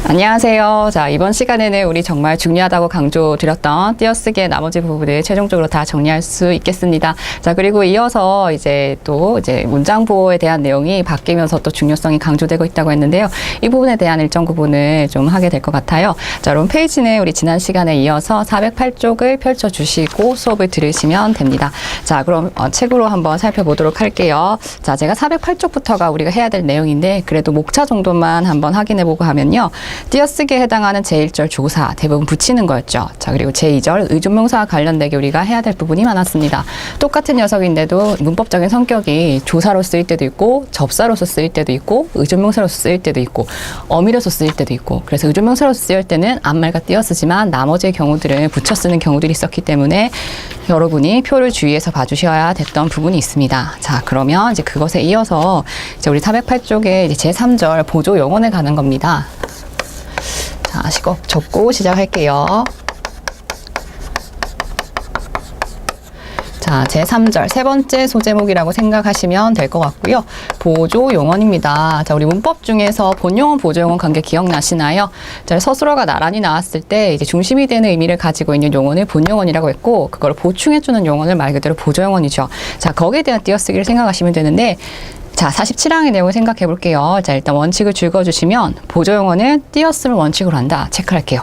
안녕하세요. 자, 이번 시간에는 우리 정말 중요하다고 강조드렸던 띄어쓰기의 나머지 부분을 최종적으로 다 정리할 수 있겠습니다. 자, 그리고 이어서 이제 문장 보호에 대한 내용이 바뀌면서 또 중요성이 강조되고 있다고 했는데요. 이 부분에 대한 일정 구분을 좀 하게 될 것 같아요. 자, 여러분 페이지는 우리 지난 시간에 이어서 408쪽을 펼쳐주시고 수업을 들으시면 됩니다. 자, 그럼 책으로 한번 살펴보도록 할게요. 자, 제가 408쪽부터가 우리가 해야 될 내용인데 그래도 목차 정도만 한번 확인해보고 하면요. 띄어쓰기에 해당하는 제1절 조사 대부분 붙이는 거였죠. 자, 그리고 제2절 의존명사와 관련되게 우리가 해야 될 부분이 많았습니다. 똑같은 녀석인데도 문법적인 성격이 조사로 쓰일 때도 있고 접사로서 쓰일 때도 있고 의존명사로서 쓰일 때도 있고 어미로서 쓰일 때도 있고, 그래서 의존명사로서 쓰일 때는 앞말과 띄어쓰지만 나머지의 경우들은 붙여 쓰는 경우들이 있었기 때문에 여러분이 표를 주의해서 봐주셔야 됐던 부분이 있습니다. 자, 그러면 이제 그것에 이어서 이제 우리 408쪽에 이제 제3절 보조 용언에 가는 겁니다. 자, 시각 접고 시작할게요. 자, 제3절 세 번째 소제목이라고 생각하시면 될 것 같고요. 보조 용언입니다. 자, 우리 문법 중에서 본용언, 보조용언 관계 기억나시나요? 자, 서술어가 나란히 나왔을 때 이제 중심이 되는 의미를 가지고 있는 용언을 본용언이라고 했고, 그걸 보충해주는 용언을 말 그대로 보조용언이죠. 자, 거기에 대한 띄어쓰기를 생각하시면 되는데, 자, 47항의 내용을 생각해 볼게요. 자, 일단 원칙을 읽어주시면 보조용언은 띄어쓰는 원칙으로 한다. 체크할게요.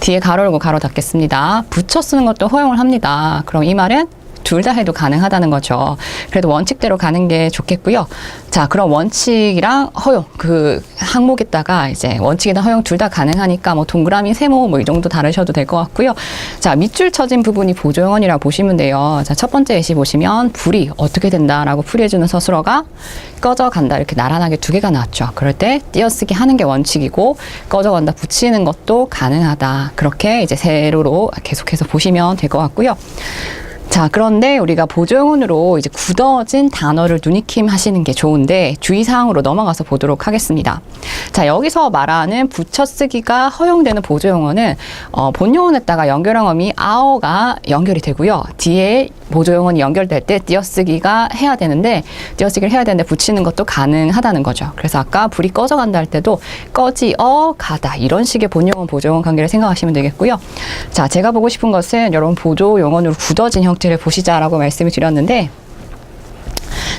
뒤에 가로 열고 가로 닫겠습니다. 붙여 쓰는 것도 허용을 합니다. 그럼 이 말은 둘 다 해도 가능하다는 거죠. 그래도 원칙대로 가는 게 좋겠고요. 자, 그럼 원칙이랑 허용, 그 항목에다가 이제 원칙이랑 허용 둘 다 가능하니까 뭐 동그라미, 세모 뭐 이 정도 다르셔도 될 것 같고요. 자, 밑줄 쳐진 부분이 보조용언이라고 보시면 돼요. 자, 첫 번째 예시 보시면 불이 어떻게 된다라고 풀이해주는 서술어가 꺼져간다 이렇게 나란하게 두 개가 나왔죠. 그럴 때 띄어쓰기 하는 게 원칙이고 꺼져간다 붙이는 것도 가능하다. 그렇게 이제 세로로 계속해서 보시면 될 것 같고요. 자, 그런데 우리가 보조용언으로 이제 굳어진 단어를 누니킴 하시는 게 좋은데 주의사항으로 넘어가서 보도록 하겠습니다. 자, 여기서 말하는 붙여쓰기가 허용되는 보조용언은 본용언에다가 연결형음이 아어가 연결이 되고요. 뒤에 보조용언이 연결될 때 띄어쓰기를 해야 되는데 붙이는 것도 가능하다는 거죠. 그래서 아까 불이 꺼져간다 할 때도 꺼지어 가다 이런 식의 본용언, 보조용언 관계를 생각하시면 되겠고요. 자, 제가 보고 싶은 것은 여러분 보조용언으로 굳어진 형태를 보시자라고 말씀을 드렸는데,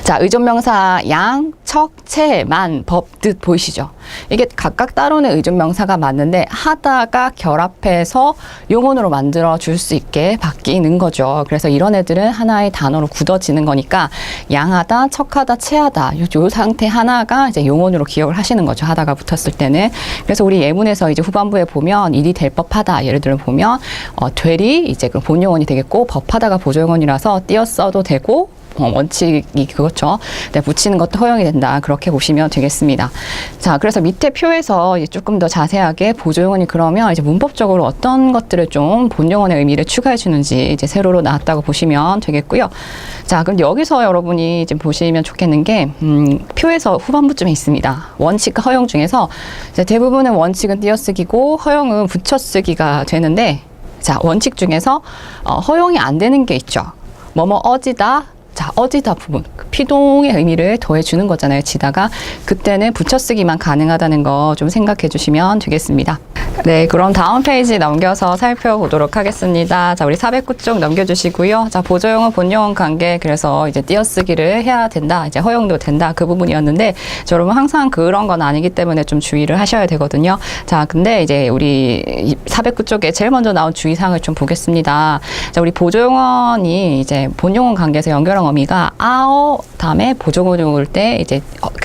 자, 의존명사 양, 척, 채, 만, 법, 뜻 보이시죠? 이게 각각 따로는 의존명사가 맞는데 하다가 결합해서 용언으로 만들어 줄 수 있게 바뀌는 거죠. 그래서 이런 애들은 하나의 단어로 굳어지는 거니까 양하다, 척하다, 채하다 요 상태 하나가 이제 용언으로 기억을 하시는 거죠. 하다가 붙었을 때는. 그래서 우리 예문에서 이제 후반부에 보면 일이 될 법하다 예를 들어 보면 되리 이제 그 본용언이 되겠고, 법하다가 보조용언이라서 띄어 써도 되고 원칙이 그렇죠. 네, 붙이는 것도 허용이 된다. 그렇게 보시면 되겠습니다. 자, 그래서 밑에 표에서 이제 조금 더 자세하게 보조용언이 그러면 이제 문법적으로 어떤 것들을 좀 본용언의 의미를 추가해 주는지 이제 세로로 나왔다고 보시면 되겠고요. 자, 그럼 여기서 여러분이 이제 보시면 좋겠는 게 표에서 후반부쯤에 있습니다. 원칙과 허용 중에서 이제 대부분은 원칙은 띄어쓰기고 허용은 붙여쓰기가 되는데, 자, 원칙 중에서 허용이 안 되는 게 있죠. 뭐뭐 어지다. 자, 어지다 부분, 피동의 의미를 더해주는 거잖아요. 지다가. 그때는 붙여쓰기만 가능하다는 거 좀 생각해 주시면 되겠습니다. 네, 그럼 다음 페이지 넘겨서 살펴보도록 하겠습니다. 자, 우리 409쪽 넘겨주시고요. 자, 보조용언, 본용언 관계, 그래서 이제 띄어쓰기를 해야 된다, 이제 허용도 된다, 그 부분이었는데, 여러분 항상 그런 건 아니기 때문에 좀 주의를 하셔야 되거든요. 자, 근데 이제 우리 409쪽에 제일 먼저 나온 주의사항을 좀 보겠습니다. 자, 우리 보조용언이 이제 본용언 관계에서 연결한 어미가 아어 다음에 보조용언이 올 때 이제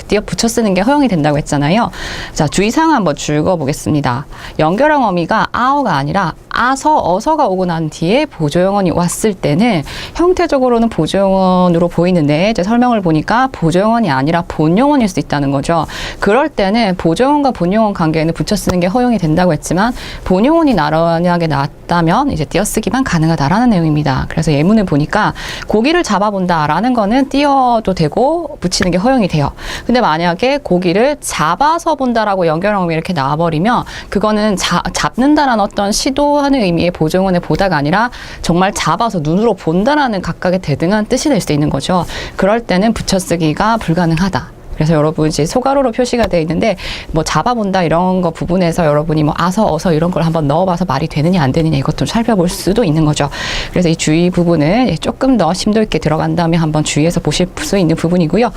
띄어 붙여 쓰는 게 허용이 된다고 했잖아요. 자, 주의사항 한번 읽어보겠습니다. 연결형 어미가 아어가 아니라 아서, 어서가 오고 난 뒤에 보조용언이 왔을 때는 형태적으로는 보조용언으로 보이는데 이제 설명을 보니까 보조용언이 아니라 본용언일 수 있다는 거죠. 그럴 때는 보조용언과 본용언 관계에는 붙여 쓰는 게 허용이 된다고 했지만 본용언이 나란하게 나왔다면 이제 띄어쓰기만 가능하다라는 내용입니다. 그래서 예문을 보니까 고기를 잡아본다라는 거는 띄어도 되고 붙이는 게 허용이 돼요. 근데 만약에 고기를 잡아서 본다라고 연결형이 이렇게 나와버리면 그거는 잡는다라는 어떤 시도하는 의미의 보조용언의 보다가 아니라 정말 잡아서 눈으로 본다라는 각각의 대등한 뜻이 될 수 있는 거죠. 그럴 때는 붙여쓰기가 불가능하다. 그래서 여러분 이제 소가로로 표시가 되어 있는데 뭐 잡아본다 이런 거 부분에서 여러분이 뭐 아서 어서 이런 걸 한번 넣어봐서 말이 되느냐 안 되느냐 이것 좀 살펴볼 수도 있는 거죠. 그래서 이 주의 부분은 조금 더 심도 있게 들어간 다음에 한번 주의해서 보실 수 있는 부분이고요.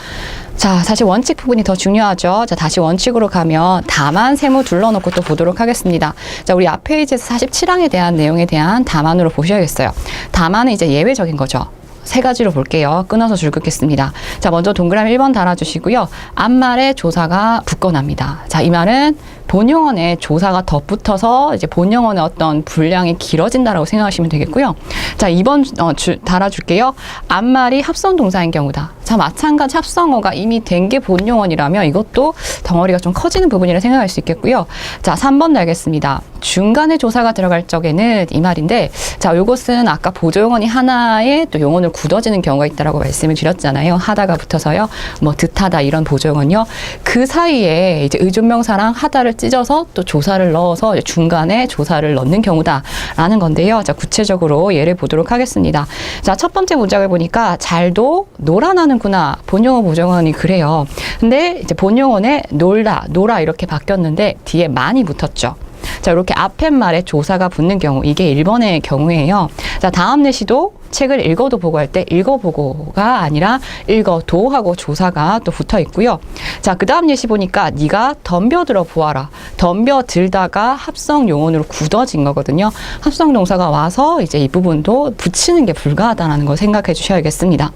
자, 사실 원칙 부분이 더 중요하죠. 자, 다시 원칙으로 가면 다만 세모 둘러놓고 또 보도록 하겠습니다. 자, 우리 앞 페이지에서 47항에 대한 내용에 대한 다만으로 보셔야겠어요. 다만은 이제 예외적인 거죠. 세 가지로 볼게요. 끊어서 줄 긋겠습니다. 자, 먼저 동그라미 1번 달아주시고요. 앞말에 조사가 붙거나입니다. 자, 이 말은 본용어에 조사가 덧붙어서 이제 본용어의 어떤 분량이 길어진다라고 생각하시면 되겠고요. 자, 2번 달아줄게요. 앞말이 합성 동사인 경우다. 자, 마찬가지 합성어가 이미 된 게 본용어이라면 이것도 덩어리가 좀 커지는 부분이라 생각할 수 있겠고요. 자, 3번 달겠습니다. 중간에 조사가 들어갈 적에는 이 말인데, 자, 요것은 아까 보조용언이 하나에 또 용언을 굳어지는 경우가 있다라고 말씀을 드렸잖아요. 하다가 붙어서요. 뭐 듯하다 이런 보조용언이요. 그 사이에 이제 의존명사랑 하다를 찢어서 또 조사를 넣어서 중간에 조사를 넣는 경우다라는 건데요. 자, 구체적으로 예를 보도록 하겠습니다. 자, 첫 번째 문장을 보니까 잘도 놀아나는구나. 본용어 보조용언이 그래요. 근데 이제 본용어에 놀아 이렇게 바뀌었는데 뒤에 많이 붙었죠. 자, 이렇게 앞에 말에 조사가 붙는 경우, 이게 1번의 경우예요. 자, 다음 내시도 책을 읽어도 보고 할 때 읽어보고가 아니라 읽어도 하고 조사가 또 붙어 있고요. 자, 그 다음 예시 보니까 네가 덤벼들어 보아라. 덤벼들다가 합성 용언으로 굳어진 거거든요. 합성 동사가 와서 이제 이 부분도 붙이는 게 불가하다는 거 생각해 주셔야겠습니다.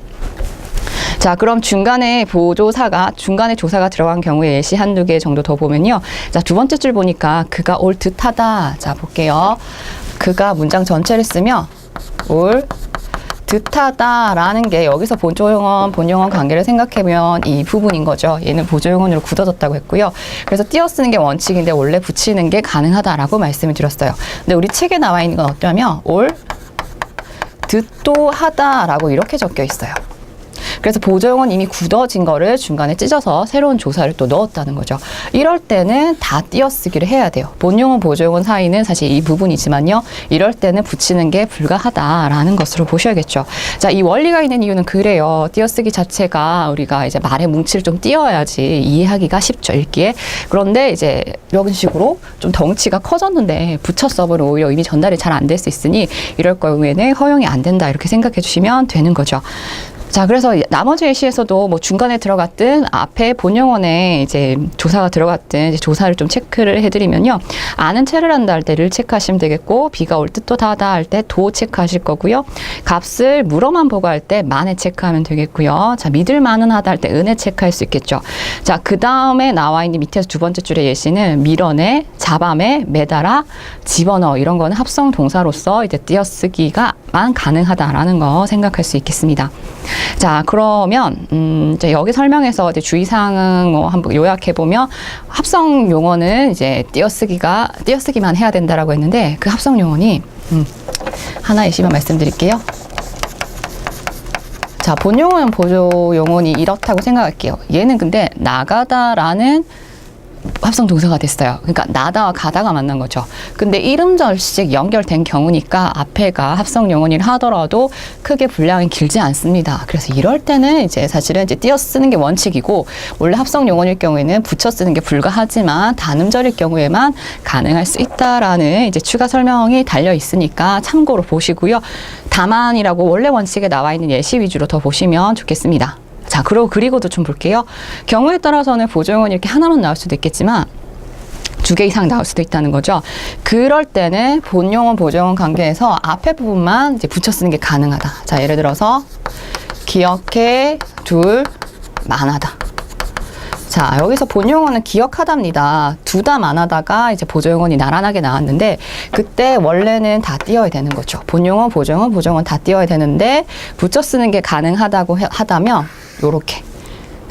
자, 그럼 중간에 조사가 들어간 경우에 예시 한두 개 정도 더 보면요. 자, 두 번째 줄 보니까 그가 올 듯하다. 자, 볼게요. 그가 문장 전체를 쓰면 올 듯하다라는 게 여기서 본용언 관계를 생각하면 이 부분인 거죠. 얘는 보조용언으로 굳어졌다고 했고요. 그래서 띄어쓰는 게 원칙인데 원래 붙이는 게 가능하다라고 말씀을 드렸어요. 근데 우리 책에 나와 있는 건 어떠냐면 올 듯도 하다라고 이렇게 적혀 있어요. 그래서 보조용언 이미 굳어진 거를 중간에 찢어서 새로운 조사를 또 넣었다는 거죠. 이럴 때는 다 띄어쓰기를 해야 돼요. 본용언, 보조용언 사이는 사실 이 부분이지만요. 이럴 때는 붙이는 게 불가하다라는 것으로 보셔야겠죠. 자, 이 원리가 있는 이유는 그래요. 띄어쓰기 자체가 우리가 이제 말의 뭉치를 좀 띄어야지 이해하기가 쉽죠, 읽기에. 그런데 이제 이런 식으로 좀 덩치가 커졌는데 붙여 써버리면 오히려 이미 전달이 잘 안 될 수 있으니 이럴 경우에는 허용이 안 된다 이렇게 생각해 주시면 되는 거죠. 자, 그래서 나머지 예시에서도 뭐 중간에 들어갔든 앞에 본용언에 이제 조사가 들어갔든 이제 조사를 좀 체크를 해드리면요. 아는 채를 한다 할 때를 체크하시면 되겠고, 비가 올 듯도 하다 할 때 도 체크하실 거고요. 값을 물어만 보고 할 때 만에 체크하면 되겠고요. 자, 믿을 만은 하다 할 때 은에 체크할 수 있겠죠. 자, 그 다음에 나와 있는 밑에서 두 번째 줄의 예시는 밀어내, 잡아매, 매달아, 집어넣어 이런 거는 합성 동사로서 이제 띄어쓰기가만 가능하다라는 거 생각할 수 있겠습니다. 자, 그러면 이제 여기 설명에서 이제 주의사항 뭐 한번 요약해 보면 합성 용어는 이제 띄어쓰기만 해야 된다라고 했는데 그 합성 용어니 하나 예시만 말씀드릴게요. 자, 본용어는 보조용어니 이렇다고 생각할게요. 얘는 근데 나가다라는 합성 동사가 됐어요. 그러니까 나다와 가다가 만난 거죠. 근데 이름절식 연결된 경우니까 앞에가 합성 용언이라 하더라도 크게 분량이 길지 않습니다. 그래서 이럴 때는 이제 사실은 이제 띄어 쓰는 게 원칙이고 원래 합성 용언일 경우에는 붙여 쓰는 게 불가하지만 단음절일 경우에만 가능할 수 있다라는 이제 추가 설명이 달려 있으니까 참고로 보시고요. 다만이라고 원래 원칙에 나와 있는 예시 위주로 더 보시면 좋겠습니다. 자, 그리고도 좀 볼게요. 경우에 따라서는 보조용언이 이렇게 하나만 나올 수도 있겠지만 두 개 이상 나올 수도 있다는 거죠. 그럴 때는 본용언, 보조용언 관계에서 앞에 부분만 이제 붙여 쓰는 게 가능하다. 자, 예를 들어서 기억해 둘 만하다. 자, 여기서 본용어는 기억하답니다. 두다 만하다가 이제 보조용언이 나란하게 나왔는데 그때 원래는 다 띄어야 되는 거죠. 본용어, 보조용언 다 띄어야 되는데 붙여 쓰는 게 가능하다고 하다면 요렇게.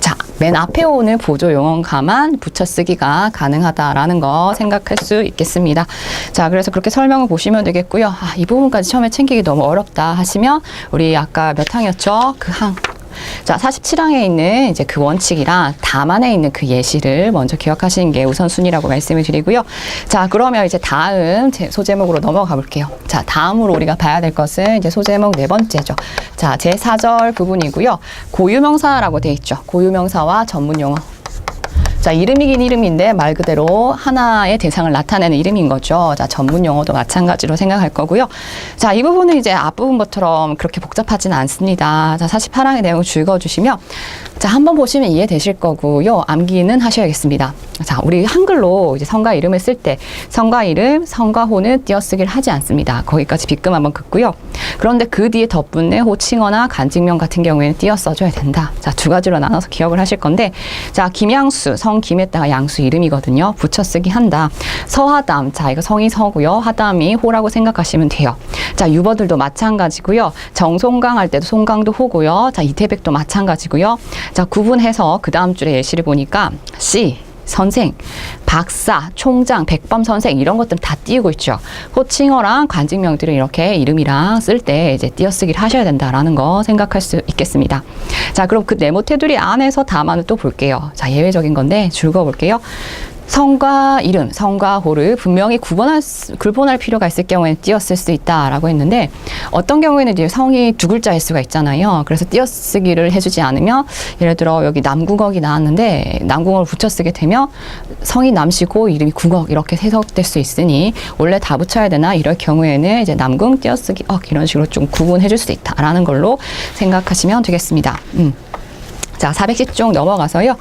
자, 맨 앞에 오는 보조용언가만 붙여 쓰기가 가능하다라는 거 생각할 수 있겠습니다. 자, 그래서 그렇게 설명을 보시면 되겠고요. 아, 이 부분까지 처음에 챙기기 너무 어렵다 하시면 우리 아까 몇 항이었죠? 그 항. 자, 47항에 있는 이제 그 원칙이랑 다만에 있는 그 예시를 먼저 기억하시는 게 우선순위라고 말씀을 드리고요. 자, 그러면 이제 다음 소제목으로 넘어가 볼게요. 자, 다음으로 우리가 봐야 될 것은 이제 소제목 네 번째죠. 자, 제4절 부분이고요. 고유명사라고 되어 있죠. 고유명사와 전문용어. 자, 이름이긴 이름인데 말 그대로 하나의 대상을 나타내는 이름인 거죠. 자, 전문 용어도 마찬가지로 생각할 거고요. 자, 이 부분은 이제 앞부분처럼 그렇게 복잡하지는 않습니다. 자, 48항의 내용을 읽어주시면 자, 한번 보시면 이해되실 거고요. 암기는 하셔야겠습니다. 자, 우리 한글로 이제 성과 이름을 쓸 때 성과 이름, 성과호는 띄어쓰기를 하지 않습니다. 거기까지 빗금 한번 긋고요. 그런데 그 뒤에 덧붙는 호칭어나 간직명 같은 경우에는 띄어 써줘야 된다. 자, 두 가지로 나눠서 기억을 하실 건데, 자, 김양수, 성 김에다가 양수 이름이거든요. 붙여쓰기 한다. 서하담, 자, 이거 성이 서고요. 하담이 호라고 생각하시면 돼요. 자, 유버들도 마찬가지고요. 정송강 할 때도 송강도 호고요. 자, 이태백도 마찬가지고요. 자, 구분해서 그 다음 줄에 예시를 보니까 씨, 선생, 박사, 총장, 백범 선생 이런 것들 다 띄우고 있죠. 호칭어랑 관직명들은 이렇게 이름이랑 쓸 때 이제 띄어쓰기를 하셔야 된다라는 거 생각할 수 있겠습니다. 자, 그럼 그 네모 테두리 안에서 다만을 또 볼게요. 자, 예외적인 건데 줄거 볼게요. 성과 이름, 성과 호를 분명히 구분할 필요가 있을 경우에는 띄어쓸 수 있다라고 했는데 어떤 경우에는 이제 성이 두 글자일 수가 있잖아요. 그래서 띄어쓰기를 해주지 않으면 예를 들어 여기 남궁억이 나왔는데 남궁억을 붙여쓰게 되면 성이 남시고 이름이 궁억 이렇게 해석될 수 있으니 원래 다 붙여야 되나 이럴 경우에는 이제 남궁 띄어쓰기 이런 식으로 좀 구분해줄 수 있다라는 걸로 생각하시면 되겠습니다. 자, 410쪽 넘어가서요.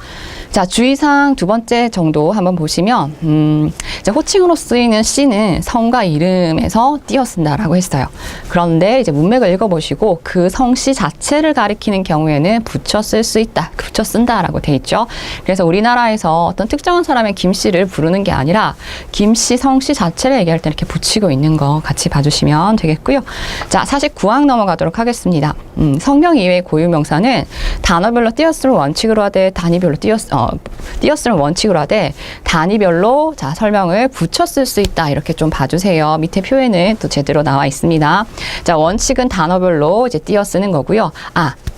자, 주의사항 두 번째 정도 한번 보시면 이제 호칭으로 쓰이는 씨는 성과 이름에서 띄어 쓴다라고 했어요. 그런데 이제 문맥을 읽어보시고 그 성씨 자체를 가리키는 경우에는 붙여 쓸 수 있다, 붙여 쓴다라고 돼 있죠. 그래서 우리나라에서 어떤 특정한 사람의 김씨를 부르는 게 아니라 김씨, 성씨 자체를 얘기할 때 이렇게 붙이고 있는 거 같이 봐주시면 되겠고요. 자, 49항 넘어가도록 하겠습니다. 성명 이외의 고유명사는 단어별로 띄어쓰는 원칙으로 하되 단위별로 띄어쓰는 원칙으로 하되 단위별로 자, 설명을 붙여 쓸 수 있다. 이렇게 좀 봐주세요. 밑에 표에는 또 제대로 나와 있습니다. 자, 원칙은 단어별로 이제 띄어쓰는 거고요.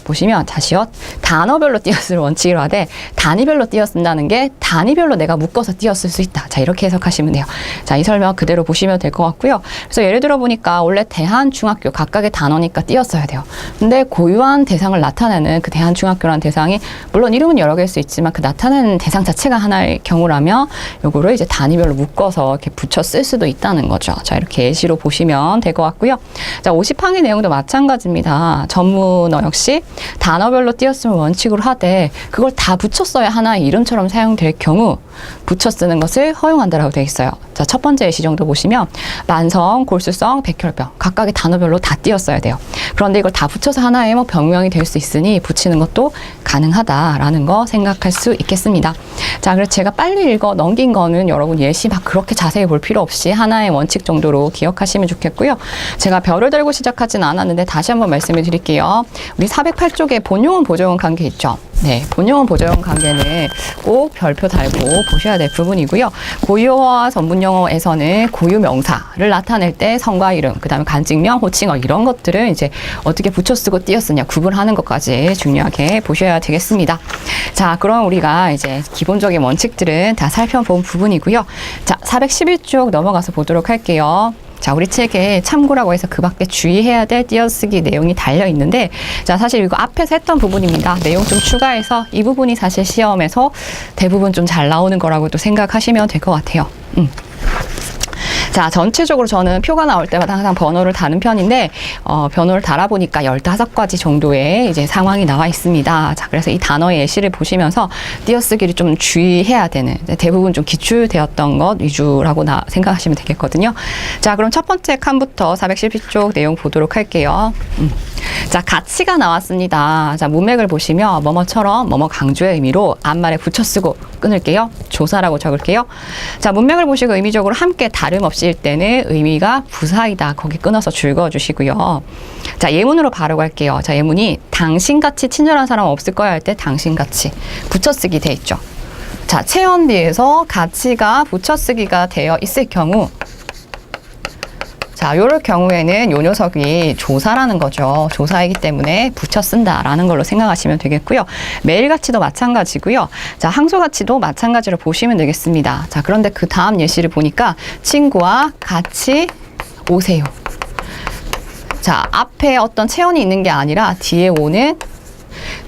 보시면 다시요. 단어별로 띄어쓰는 원칙으로 하되 단위별로 띄어쓴다는 게 단위별로 내가 묶어서 띄어쓸 수 있다. 자, 이렇게 해석하시면 돼요. 자, 이 설명 그대로 보시면 될 것 같고요. 그래서 예를 들어 보니까 원래 대한중학교 각각의 단어니까 띄어써야 돼요. 근데 고유한 대상을 나타내는 그 대한중학교라는 대상이 물론 이름은 여러 개일 수 있지만 그 나타내는 대상 자체가 하나의 경우라면 요거를 이제 단위별로 묶어서 이렇게 붙여 쓸 수도 있다는 거죠. 자, 이렇게 예시로 보시면 될 것 같고요. 자, 50항의 내용도 마찬가지입니다. 전문어 역시 단어별로 띄어쓰는 원칙으로 하되 그걸 다 붙여 써야 하나의 이름처럼 사용될 경우 붙여 쓰는 것을 허용한다라고 되어 있어요. 자, 첫 번째 예시 정도 보시면 만성, 골수성, 백혈병 각각의 단어별로 다 띄어써야 돼요. 그런데 이걸 다 붙여서 하나의 뭐 병명이 될 수 있으니 붙이는 것도 가능하다라는 거 생각할 수 있겠습니다. 자, 그래서 제가 빨리 읽어 넘긴 거는 여러분 예시 막 그렇게 자세히 볼 필요 없이 하나의 원칙 정도로 기억하시면 좋겠고요. 제가 별을 달고 시작하진 않았는데 다시 한번 말씀을 드릴게요. 우리 408쪽에 본용은 보조용 관계 있죠. 네, 본용은 보조용 관계는 꼭 별표 달고 보셔야 될 부분이고요. 고유어와 전문용어에서는 고유명사를 나타낼 때 성과 이름, 그 다음에 간직명, 호칭어 이런 것들을 이제 어떻게 붙여 쓰고 띄어 쓰냐 구분하는 것까지 중요하게 보셔야 되겠습니다. 자, 그럼 우리가 이제 기본적인 원칙들은 다 살펴본 부분이고요. 자, 411쪽 넘어가서 보도록 할게요. 자, 우리 책에 참고라고 해서 그 밖에 주의해야 될 띄어쓰기 내용이 달려 있는데, 자, 사실 이거 앞에서 했던 부분입니다. 내용 좀 추가해서 이 부분이 사실 시험에서 대부분 좀 잘 나오는 거라고도 생각하시면 될 것 같아요. 자, 전체적으로 저는 표가 나올 때마다 항상 번호를 다는 편인데, 번호를 달아보니까 15가지 정도의 이제 상황이 나와 있습니다. 자, 그래서 이 단어의 예시를 보시면서 띄어쓰기를 좀 주의해야 되는, 대부분 좀 기출되었던 것 위주라고 생각하시면 되겠거든요. 자, 그럼 첫 번째 칸부터 412쪽 내용 보도록 할게요. 자, 가치가 나왔습니다. 자, 문맥을 보시면 뭐뭐처럼 뭐뭐 강조의 의미로 앞말에 붙여쓰고 끊을게요. 조사라고 적을게요. 자, 문맥을 보시고 의미적으로 함께 다름없이일 때는 의미가 부사이다. 거기 끊어서 줄 그어주시고요. 자, 예문으로 바로 갈게요. 자, 예문이 당신같이 친절한 사람 없을 거야 할 때 당신같이 붙여쓰기 돼 있죠. 자, 체언비에서 가치가 붙여쓰기가 되어 있을 경우, 자, 자, 요럴 경우에는 요 녀석이 조사라는 거죠. 조사이기 때문에 붙여 쓴다라는 걸로 생각하시면 되겠고요. 매일가치도 마찬가지고요. 자, 항소가치도 마찬가지로 보시면 되겠습니다. 자, 그런데 그 다음 예시를 보니까 친구와 같이 오세요. 자, 앞에 어떤 체언이 있는 게 아니라 뒤에 오는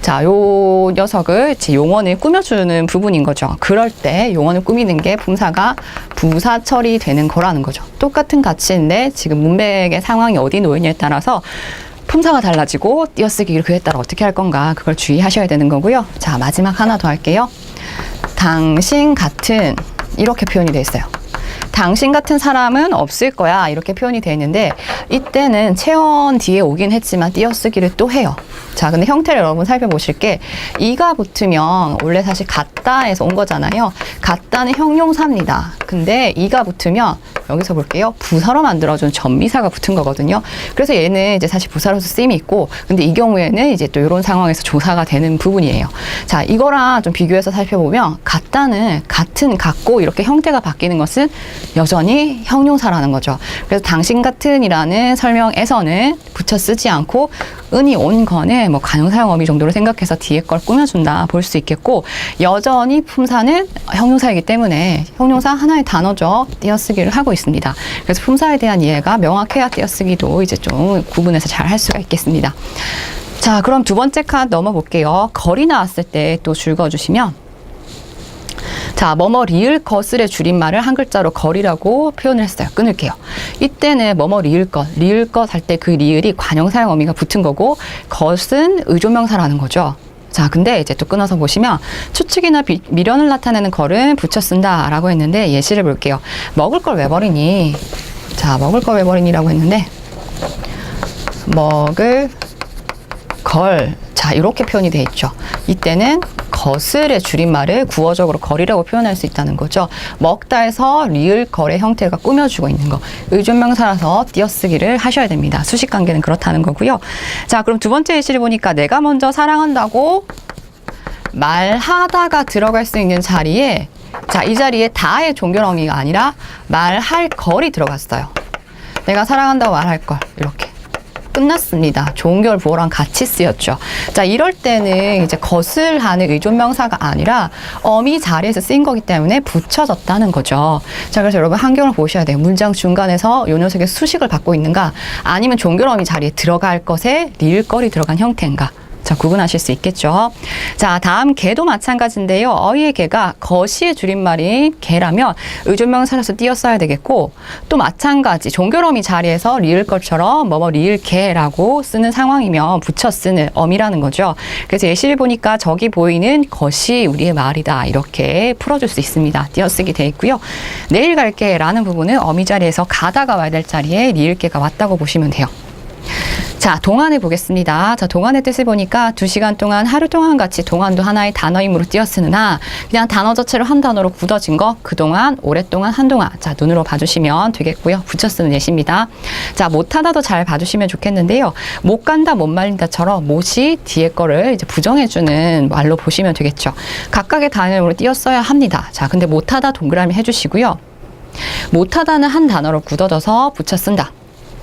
자, 요 녀석을 제 용언을 꾸며주는 부분인 거죠. 그럴 때 용언을 꾸미는 게 품사가 부사 처리되는 거라는 거죠. 똑같은 가치인데 지금 문맥의 상황이 어디 놓이냐에 따라서 품사가 달라지고 띄어쓰기 그에 따라 어떻게 할 건가 그걸 주의하셔야 되는 거고요. 자, 마지막 하나 더 할게요. 당신 같은 이렇게 표현이 돼 있어요. 당신 같은 사람은 없을 거야 이렇게 표현이 되어 있는데 이때는 체언 뒤에 오긴 했지만 띄어쓰기를 또 해요. 자, 근데 형태를 여러분 살펴보실 게 이가 붙으면 원래 사실 같다에서 온 거잖아요. 같다는 형용사입니다. 근데 이가 붙으면 여기서 볼게요. 부사로 만들어준 전미사가 붙은 거거든요. 그래서 얘는 이제 사실 부사로서 쓰임이 있고 근데 이 경우에는 이제 또 이런 상황에서 조사가 되는 부분이에요. 자, 이거랑 좀 비교해서 살펴보면 같다는 같은, 같고 이렇게 형태가 바뀌는 것은 여전히 형용사라는 거죠. 그래서 당신 같은이라는 설명에서는 붙여 쓰지 않고 은이 온 거는 뭐 관용사용 어미 정도로 생각해서 뒤에 걸 꾸며준다 볼 수 있겠고 여전히 품사는 형용사이기 때문에 형용사 하나의 단어죠. 띄어쓰기를 하고 있습니다. 그래서 품사에 대한 이해가 명확해야 띄어쓰기도 이제 좀 구분해서 잘 할 수가 있겠습니다. 자, 그럼 두 번째 칸 넘어볼게요. 거리 나왔을 때 또 줄 그어주시면 자, 뭐뭐 리을 것을의 줄임말을 한 글자로 거리라고 표현을 했어요. 끊을게요. 이때는 뭐뭐 리을 것 할 때 그 리을이 관용사용 어미가 붙은 거고 것은 의조명사라는 거죠. 자, 근데 이제 또 끊어서 보시면 추측이나 미련을 나타내는 걸은 붙여 쓴다라고 했는데 예시를 볼게요. 먹을 걸 왜 버리니? 자, 먹을 걸 왜 버리니라고 했는데 먹을 걸 자, 이렇게 표현이 돼 있죠. 이때는 것을의 줄임말을 구어적으로 거리라고 표현할 수 있다는 거죠. 먹다에서 리을 걸의 형태가 꾸며주고 있는 거. 의존명사라서 띄어쓰기를 하셔야 됩니다. 수식관계는 그렇다는 거고요. 자, 그럼 두 번째 예시를 보니까 내가 먼저 사랑한다고 말하다가 들어갈 수 있는 자리에 자, 이 자리에 다의 종결어미가 아니라 말할 걸이 들어갔어요. 내가 사랑한다고 말할 걸 이렇게. 끝났습니다. 종결 부호랑 같이 쓰였죠. 자, 이럴 때는 이제 것을 하는 의존명사가 아니라 어미 자리에서 쓰인 거기 때문에 붙여졌다는 거죠. 자, 그래서 여러분 한경을 보셔야 돼요. 문장 중간에서 요 녀석의 수식을 받고 있는가 아니면 종결 어미 자리에 들어갈 것에 리을거리 들어간 형태인가. 자, 구분하실 수 있겠죠. 자, 다음 개도 마찬가지인데요. 어휘의 개가 거시의 줄임말인 개라면 의존명사라서 띄어써야 되겠고 또 마찬가지 종결어미 자리에서 리을 것처럼 뭐뭐 리을 개라고 쓰는 상황이면 붙여 쓰는 어미라는 거죠. 그래서 예시를 보니까 저기 보이는 것이 우리의 말이다 이렇게 풀어줄 수 있습니다. 띄어쓰기 돼 있고요. 내일 갈게 라는 부분은 어미 자리에서 가다가 와야 될 자리에 리을 개가 왔다고 보시면 돼요. 자, 동안을 보겠습니다. 자, 동안의 뜻을 보니까 2시간 동안, 하루 동안 같이 동안도 하나의 단어임으로 띄어쓰느나 그냥 단어 자체로 한 단어로 굳어진 거 그동안, 오랫동안, 한동안 자, 눈으로 봐주시면 되겠고요. 붙여 쓰는 예시입니다. 자, 못하다도 잘 봐주시면 좋겠는데요. 못 간다, 못 말린다처럼 못이 뒤에 거를 이제 부정해주는 말로 보시면 되겠죠. 각각의 단어로 띄어써야 합니다. 자, 근데 못하다 동그라미 해주시고요. 못하다는 한 단어로 굳어져서 붙여 쓴다.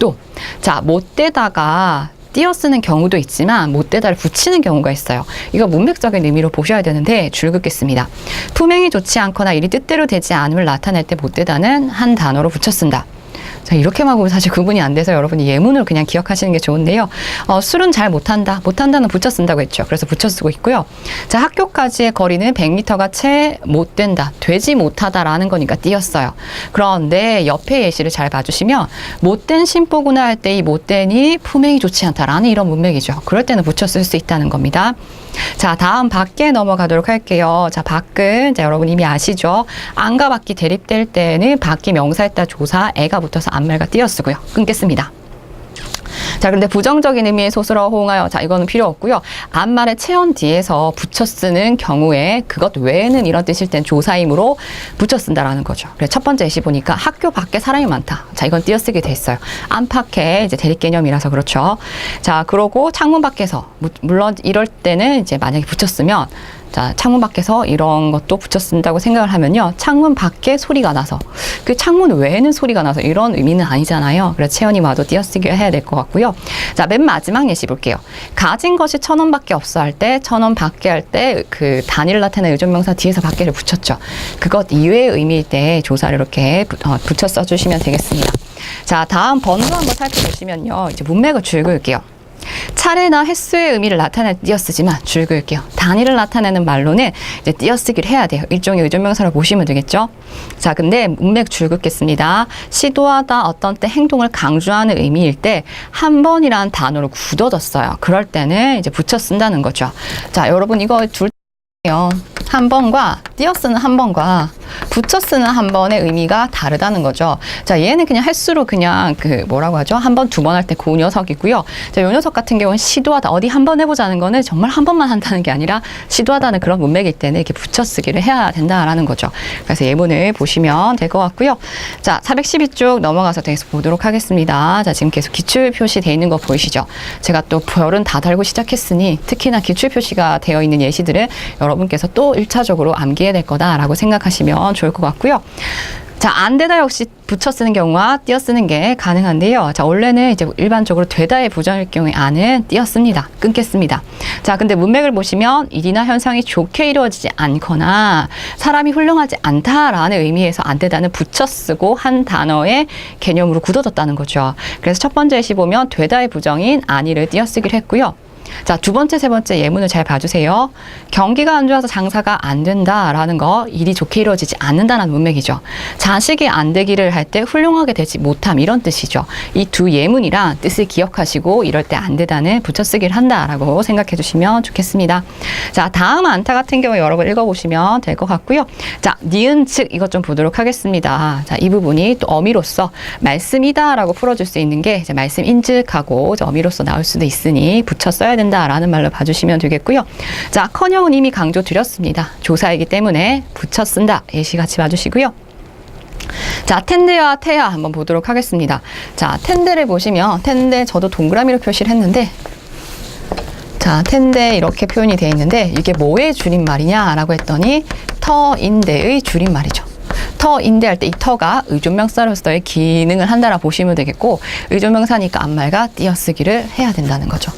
또, 자, 못되다가 띄어쓰는 경우도 있지만 못되다를 붙이는 경우가 있어요. 이거 문맥적인 의미로 보셔야 되는데 줄 긋겠습니다. 품행이 좋지 않거나 일이 뜻대로 되지 않음을 나타낼 때 못되다는 한 단어로 붙여 쓴다. 자, 이렇게만 보면 사실 구분이 안 돼서 여러분이 예문을 그냥 기억하시는 게 좋은데요. 술은 잘 못한다. 못한다는 붙여 쓴다고 했죠. 그래서 붙여 쓰고 있고요. 자, 학교까지의 거리는 100m가 채 못 된다. 되지 못하다라는 거니까 띄었어요. 그런데 옆에 예시를 잘 봐주시면 못된 심보구나 할 때 이 못된이 품행이 좋지 않다라는 이런 문맥이죠. 그럴 때는 붙여 쓸 수 있다는 겁니다. 자, 다음 밖에 넘어가도록 할게요. 자, 밖은 자, 여러분 이미 아시죠? 안과 밖이 대립될 때는 밖이 명사에 따라 조사 애가 붙어서 앞말과 띄어쓰고요. 끊겠습니다. 자, 그런데 부정적인 의미의 소스로 호응하여 자, 이거는 필요 없고요. 앞말의 체언 뒤에서 붙여 쓰는 경우에 그것 외에는 이런 뜻일 땐 조사임으로 붙여 쓴다라는 거죠. 그래서 첫 번째 예시 보니까 학교 밖에 사람이 많다. 자, 이건 띄어쓰게 돼 있어요. 안팎에 이제 대립 개념이라서 그렇죠. 자, 그러고 창문 밖에서 물론 이럴 때는 이제 만약에 붙여 쓰면 자, 창문 밖에서 이런 것도 붙여 쓴다고 생각을 하면요. 창문 밖에 소리가 나서, 그 창문 외에는 소리가 나서 이런 의미는 아니잖아요. 그래서 채연이 와도 띄어쓰기를 해야 될 것 같고요. 자, 맨 마지막 예시 볼게요. 가진 것이 1,000원밖에 없어 할 때, 1,000원 밖에 할 때 그 단위를 나타내는 의존명사 뒤에서 밖에를 붙였죠. 그것 이외의 의미일 때 조사를 이렇게 붙여 써주시면 되겠습니다. 자, 다음 번호 한번 살펴보시면요. 이제 문맥을 줄글게요. 차례나 횟수의 의미를 나타낼 때 띄어쓰지만 줄글게요. 단위를 나타내는 말로는 이제 띄어쓰기를 해야 돼요. 일종의 의존명사로 보시면 되겠죠. 자, 근데 문맥 줄긋겠습니다. 시도하다, 어떤 때 행동을 강조하는 의미일 때 한 번이라는 단어를 굳어뒀어요. 그럴 때는 이제 붙여 쓴다는 거죠. 자, 여러분 이거 한 번과 띄어쓰는 한 번과 붙여 쓰는 한 번의 의미가 다르다는 거죠. 자, 얘는 그냥 횟수로 그냥 그 뭐라고 하죠? 한 번, 두 번 할 때 그 녀석이고요. 자, 요 녀석 같은 경우는 시도하다, 어디 한 번 해보자는 거는 정말 한 번만 한다는 게 아니라 시도하다는 그런 문맥일 때는 이렇게 붙여 쓰기를 해야 된다라는 거죠. 그래서 예문을 보시면 될 것 같고요. 자, 412쪽 넘어가서 계속 보도록 하겠습니다. 자, 지금 계속 기출 표시되어 있는 거 보이시죠? 제가 또 별은 다 달고 시작했으니 특히나 기출 표시가 되어 있는 예시들은 여러분께서 또 1차적으로 암기해야 될 거다라고 생각하시면 좋을 것 같고요. 자, 안 되다 역시 붙여 쓰는 경우와 띄어 쓰는 게 가능한데요. 자, 원래는 이제 일반적으로 되다의 부정일 경우에 안은 띄어 씁니다. 끊겠습니다. 자, 근데 문맥을 보시면 일이나 현상이 좋게 이루어지지 않거나 사람이 훌륭하지 않다라는 의미에서 안 되다는 붙여 쓰고 한 단어의 개념으로 굳어뒀다는 거죠. 그래서 첫 번째 예시 보면 되다의 부정인 아니를 띄어 쓰기를 했고요. 자, 두 번째, 세 번째 예문을 잘 봐주세요. 경기가 안 좋아서 장사가 안 된다라는 거, 일이 좋게 이루어지지 않는다는 문맥이죠. 자식이 안 되기를 할 때 훌륭하게 되지 못함, 이런 뜻이죠. 이 두 예문이랑 뜻을 기억하시고 이럴 때 안 되다는 붙여쓰기를 한다라고 생각해 주시면 좋겠습니다. 자, 다음 안타 같은 경우 여러분 읽어보시면 될 것 같고요. 자, 니은 즉 이것 좀 보도록 하겠습니다. 자, 이 부분이 또 어미로서 말씀이다라고 풀어줄 수 있는 게 이제 말씀 인즉하고 어미로서 나올 수도 있으니 붙여 써야 된다라는 말로 봐주시면 되겠고요. 자, 커녕은 이미 강조 드렸습니다. 조사이기 때문에 붙여 쓴다. 예시 같이 봐주시고요. 자, 텐데와 태야 한번 보도록 하겠습니다. 자, 텐데를 보시면 텐데 저도 동그라미로 표시를 했는데 자, 텐데 이렇게 표현이 되어 있는데 이게 뭐의 줄임말이냐라고 했더니 터인데의 줄임말이죠. 터인데 할 때 이 터가 의존명사로서의 기능을 한다라 보시면 되겠고 의존명사니까 앞말과 띄어쓰기를 해야 된다는 거죠.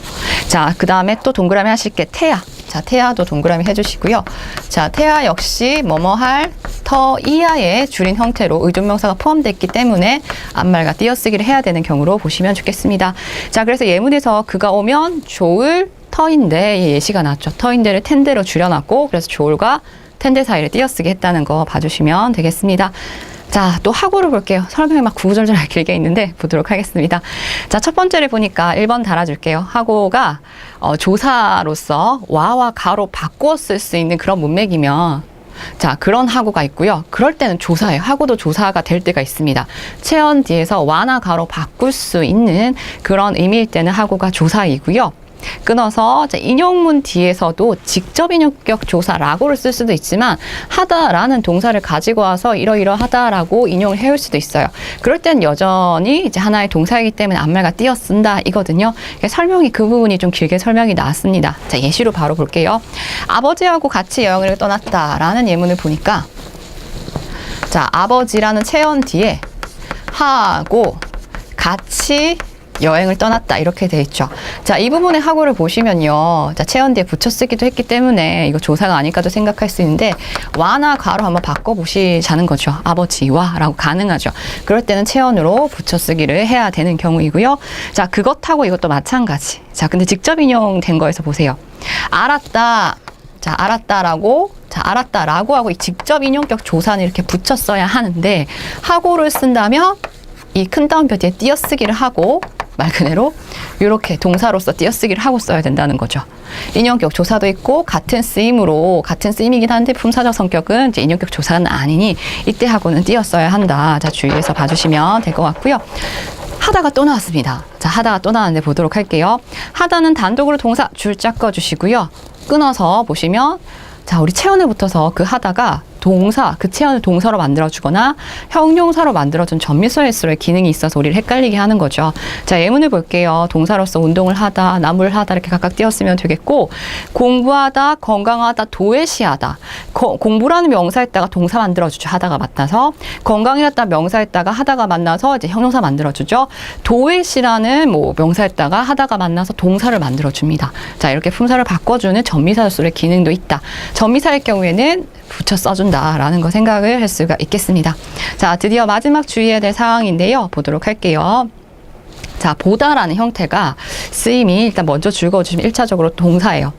자, 그 다음에 또 동그라미 하실 게 태야. 자, 태야도 동그라미 해주시고요. 자, 태야 역시 뭐뭐할 터이하의 줄인 형태로 의존명사가 포함됐기 때문에 앞말과 띄어쓰기를 해야 되는 경우로 보시면 좋겠습니다. 자, 그래서 예문에서 그가 오면 좋을 터인데 예시가 나왔죠. 터인데를 텐데로 줄여놨고 그래서 좋을과 텐데 사이를 띄어쓰기 했다는 거 봐주시면 되겠습니다. 자, 또 하고를 볼게요. 설명이 막 구구절절 길게 있는데 보도록 하겠습니다. 자, 첫 번째를 보니까 1번 달아줄게요. 하고가 조사로서 와와 가로 바꾸어 쓸 수 있는 그런 문맥이면 자, 그런 하고가 있고요. 그럴 때는 조사예요. 하고도 조사가 될 때가 있습니다. 체언 뒤에서 와나 가로 바꿀 수 있는 그런 의미일 때는 하고가 조사이고요. 끊어서 인용문 뒤에서도 직접 인용격 조사라고를 쓸 수도 있지만 하다라는 동사를 가지고 와서 이러이러하다라고 인용을 해올 수도 있어요. 그럴 땐 여전히 이제 하나의 동사이기 때문에 앞말과 띄어 쓴다 이거든요. 설명이 그 부분이 좀 길게 설명이 나왔습니다. 자, 예시로 바로 볼게요. 아버지하고 같이 여행을 떠났다라는 예문을 보니까 자, 아버지라는 체언 뒤에 하고 같이 여행을 떠났다 이렇게 돼 있죠. 자, 이 부분의 하고를 보시면요. 자, 체언 뒤에 붙여 쓰기도 했기 때문에 이거 조사가 아닐까도 생각할 수 있는데 와나 가로 한번 바꿔보시자는 거죠. 아버지와 라고 가능하죠. 그럴 때는 체언으로 붙여 쓰기를 해야 되는 경우이고요. 자, 그것하고 이것도 마찬가지. 자, 근데 직접 인용된 거에서 보세요. 알았다. 자, 알았다라고 자, 알았다라고 하고 이 직접 인용격 조사는 이렇게 붙여 써야 하는데 하고를 쓴다면 이 큰 따옴표 뒤에 띄어쓰기를 하고 말 그대로 이렇게 동사로서 띄어쓰기를 하고 써야 된다는 거죠. 인용격 조사도 있고 같은 쓰임으로 같은 쓰임이긴 한데 품사적 성격은 이제 인용격 조사는 아니니 이때 하고는 띄어 써야 한다. 자, 주의해서 봐주시면 될 것 같고요. 하다가 또 나왔습니다. 자, 하다가 또 나왔는데 보도록 할게요. 하다는 단독으로 동사 줄 짝 꺼주시고요. 끊어서 보시면 자, 우리 체언에 붙어서 그 하다가 동사, 그 체언을 동사로 만들어주거나 형용사로 만들어준 전미서일수록 기능이 있어서 우리를 헷갈리게 하는 거죠. 자, 예문을 볼게요. 동사로서 운동을 하다, 나무를 하다 이렇게 각각 띄었으면 되겠고, 공부하다, 건강하다, 도외시하다. 공부라는 명사에다가 동사 만들어주죠. 하다가 만나서. 건강이었다 명사에다가 하다가 만나서 이제 형용사 만들어주죠. 도외시라는 뭐 명사에다가 하다가 만나서 동사를 만들어줍니다. 자, 이렇게 품사를 바꿔주는 전미사일수록 기능도 있다. 전미사일 경우에는 붙여 써준다라는 거 생각을 할 수가 있겠습니다. 자, 드디어 마지막 주의해야 될 사항인데요. 보도록 할게요. 자, 보다라는 형태가 쓰임이 일단 먼저 즐거워주시면 1차적으로 동사예요.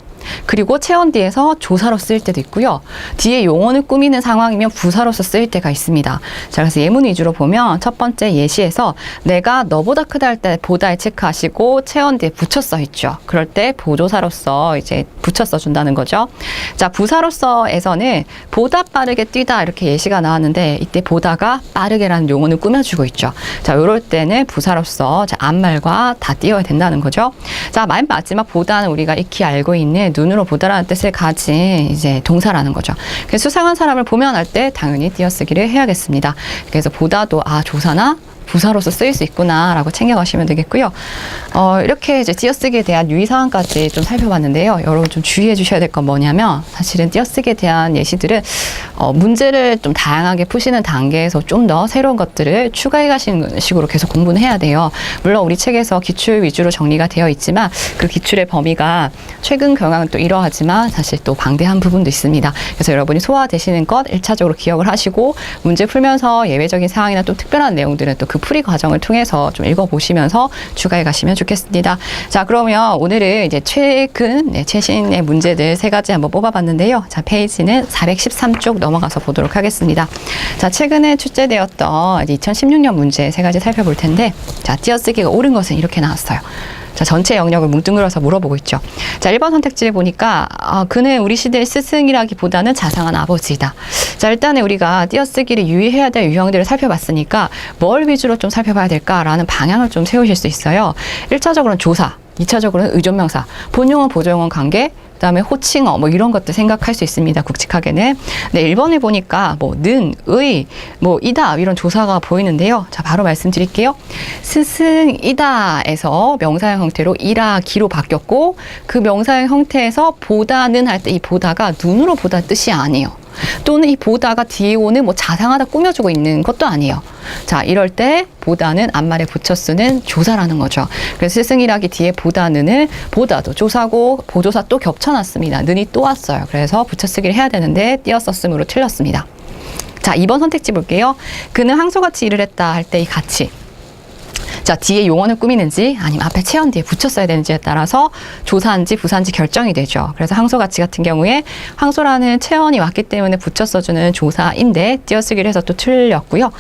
그리고 체언 뒤에서 조사로 쓰일 때도 있고요. 뒤에 용언을 꾸미는 상황이면 부사로서 쓰일 때가 있습니다. 자, 그래서 예문 위주로 보면 첫 번째 예시에서 내가 너보다 크다 할 때 보다에 체크하시고 체언 뒤에 붙여 써 있죠. 그럴 때 보조사로서 이제 붙여 써준다는 거죠. 자, 부사로서에서는 보다 빠르게 뛰다 이렇게 예시가 나왔는데 이때 보다가 빠르게라는 용언을 꾸며주고 있죠. 자, 이럴 때는 부사로서 앞말과 다 띄어야 된다는 거죠. 자, 맨 마지막 보다는 우리가 익히 알고 있는 눈으로 보다라는 뜻을 가진 이제 동사라는 거죠. 그래서 수상한 사람을 보면할 때 당연히 띄어쓰기를 해야겠습니다. 그래서 보다도 조사나 부사로서 쓰일 수 있구나라고 챙겨가시면 되겠고요. 이렇게 이제 띄어쓰기에 대한 유의사항까지 좀 살펴봤는데요. 여러분 좀 주의해 주셔야 될 건 뭐냐면 사실은 띄어쓰기에 대한 예시들은 문제를 좀 다양하게 푸시는 단계에서 좀 더 새로운 것들을 추가해 가시는 식으로 계속 공부는 해야 돼요. 물론 우리 책에서 기출 위주로 정리가 되어 있지만 그 기출의 범위가 최근 경향은 또 이러하지만 사실 또 방대한 부분도 있습니다. 그래서 여러분이 소화되시는 것 1차적으로 기억을 하시고 문제 풀면서 예외적인 상황이나 또 특별한 내용들은 또 그 풀이 과정을 통해서 좀 읽어보시면서 추가해 가시면 좋겠습니다. 자, 그러면 오늘은 이제 최신의 문제들 3가지 한번 뽑아봤는데요. 자, 페이지는 413쪽 넘어가서 보도록 하겠습니다. 자, 최근에 출제되었던 2016년 문제 3가지 살펴볼 텐데, 자, 띄어쓰기가 옳은 것은 이렇게 나왔어요. 자, 전체 영역을 뭉뚱그려서 물어보고 있죠. 자, 1번 선택지를 보니까 그는 우리 시대의 스승이라기보다는 자상한 아버지이다. 자, 일단은 우리가 띄어쓰기를 유의해야 될 유형들을 살펴봤으니까 뭘 위주로 좀 살펴봐야 될까라는 방향을 좀 세우실 수 있어요. 1차적으로는 조사, 2차적으로는 의존명사, 본용어, 보조용어 관계, 그다음에 호칭어 뭐 이런 것들 생각할 수 있습니다. 굵직하게는. 네, 1번을 보니까 뭐 는, 의, 뭐 이다 이런 조사가 보이는데요. 자, 바로 말씀드릴게요. 스승이다에서 명사형 형태로 이라, 기로 바뀌었고 그 명사형 형태에서 보다는 할 때 이 보다가 눈으로 보다 뜻이 아니에요. 또는 이 보다가 뒤에 오는 뭐 자상하다 꾸며주고 있는 것도 아니에요. 자, 이럴 때 보다는 앞말에 붙여 쓰는 조사라는 거죠. 그래서 스승이라기 뒤에 보다는은 보다도 조사고 보조사 또 겹쳐놨습니다. 는이 또 왔어요. 그래서 붙여 쓰기를 해야 되는데 띄어 썼음으로 틀렸습니다. 자, 2번 선택지 볼게요. 그는 항소같이 일을 했다 할 때 이 같이. 자, 뒤에 용언을 꾸미는지 아니면 앞에 체언 뒤에 붙여 써야 되는지에 따라서 조사인지 부사인지 결정이 되죠. 그래서 항소가치 같은 경우에 항소라는 체언이 왔기 때문에 붙여 써주는 조사인데 띄어쓰기를 해서 또 틀렸고요.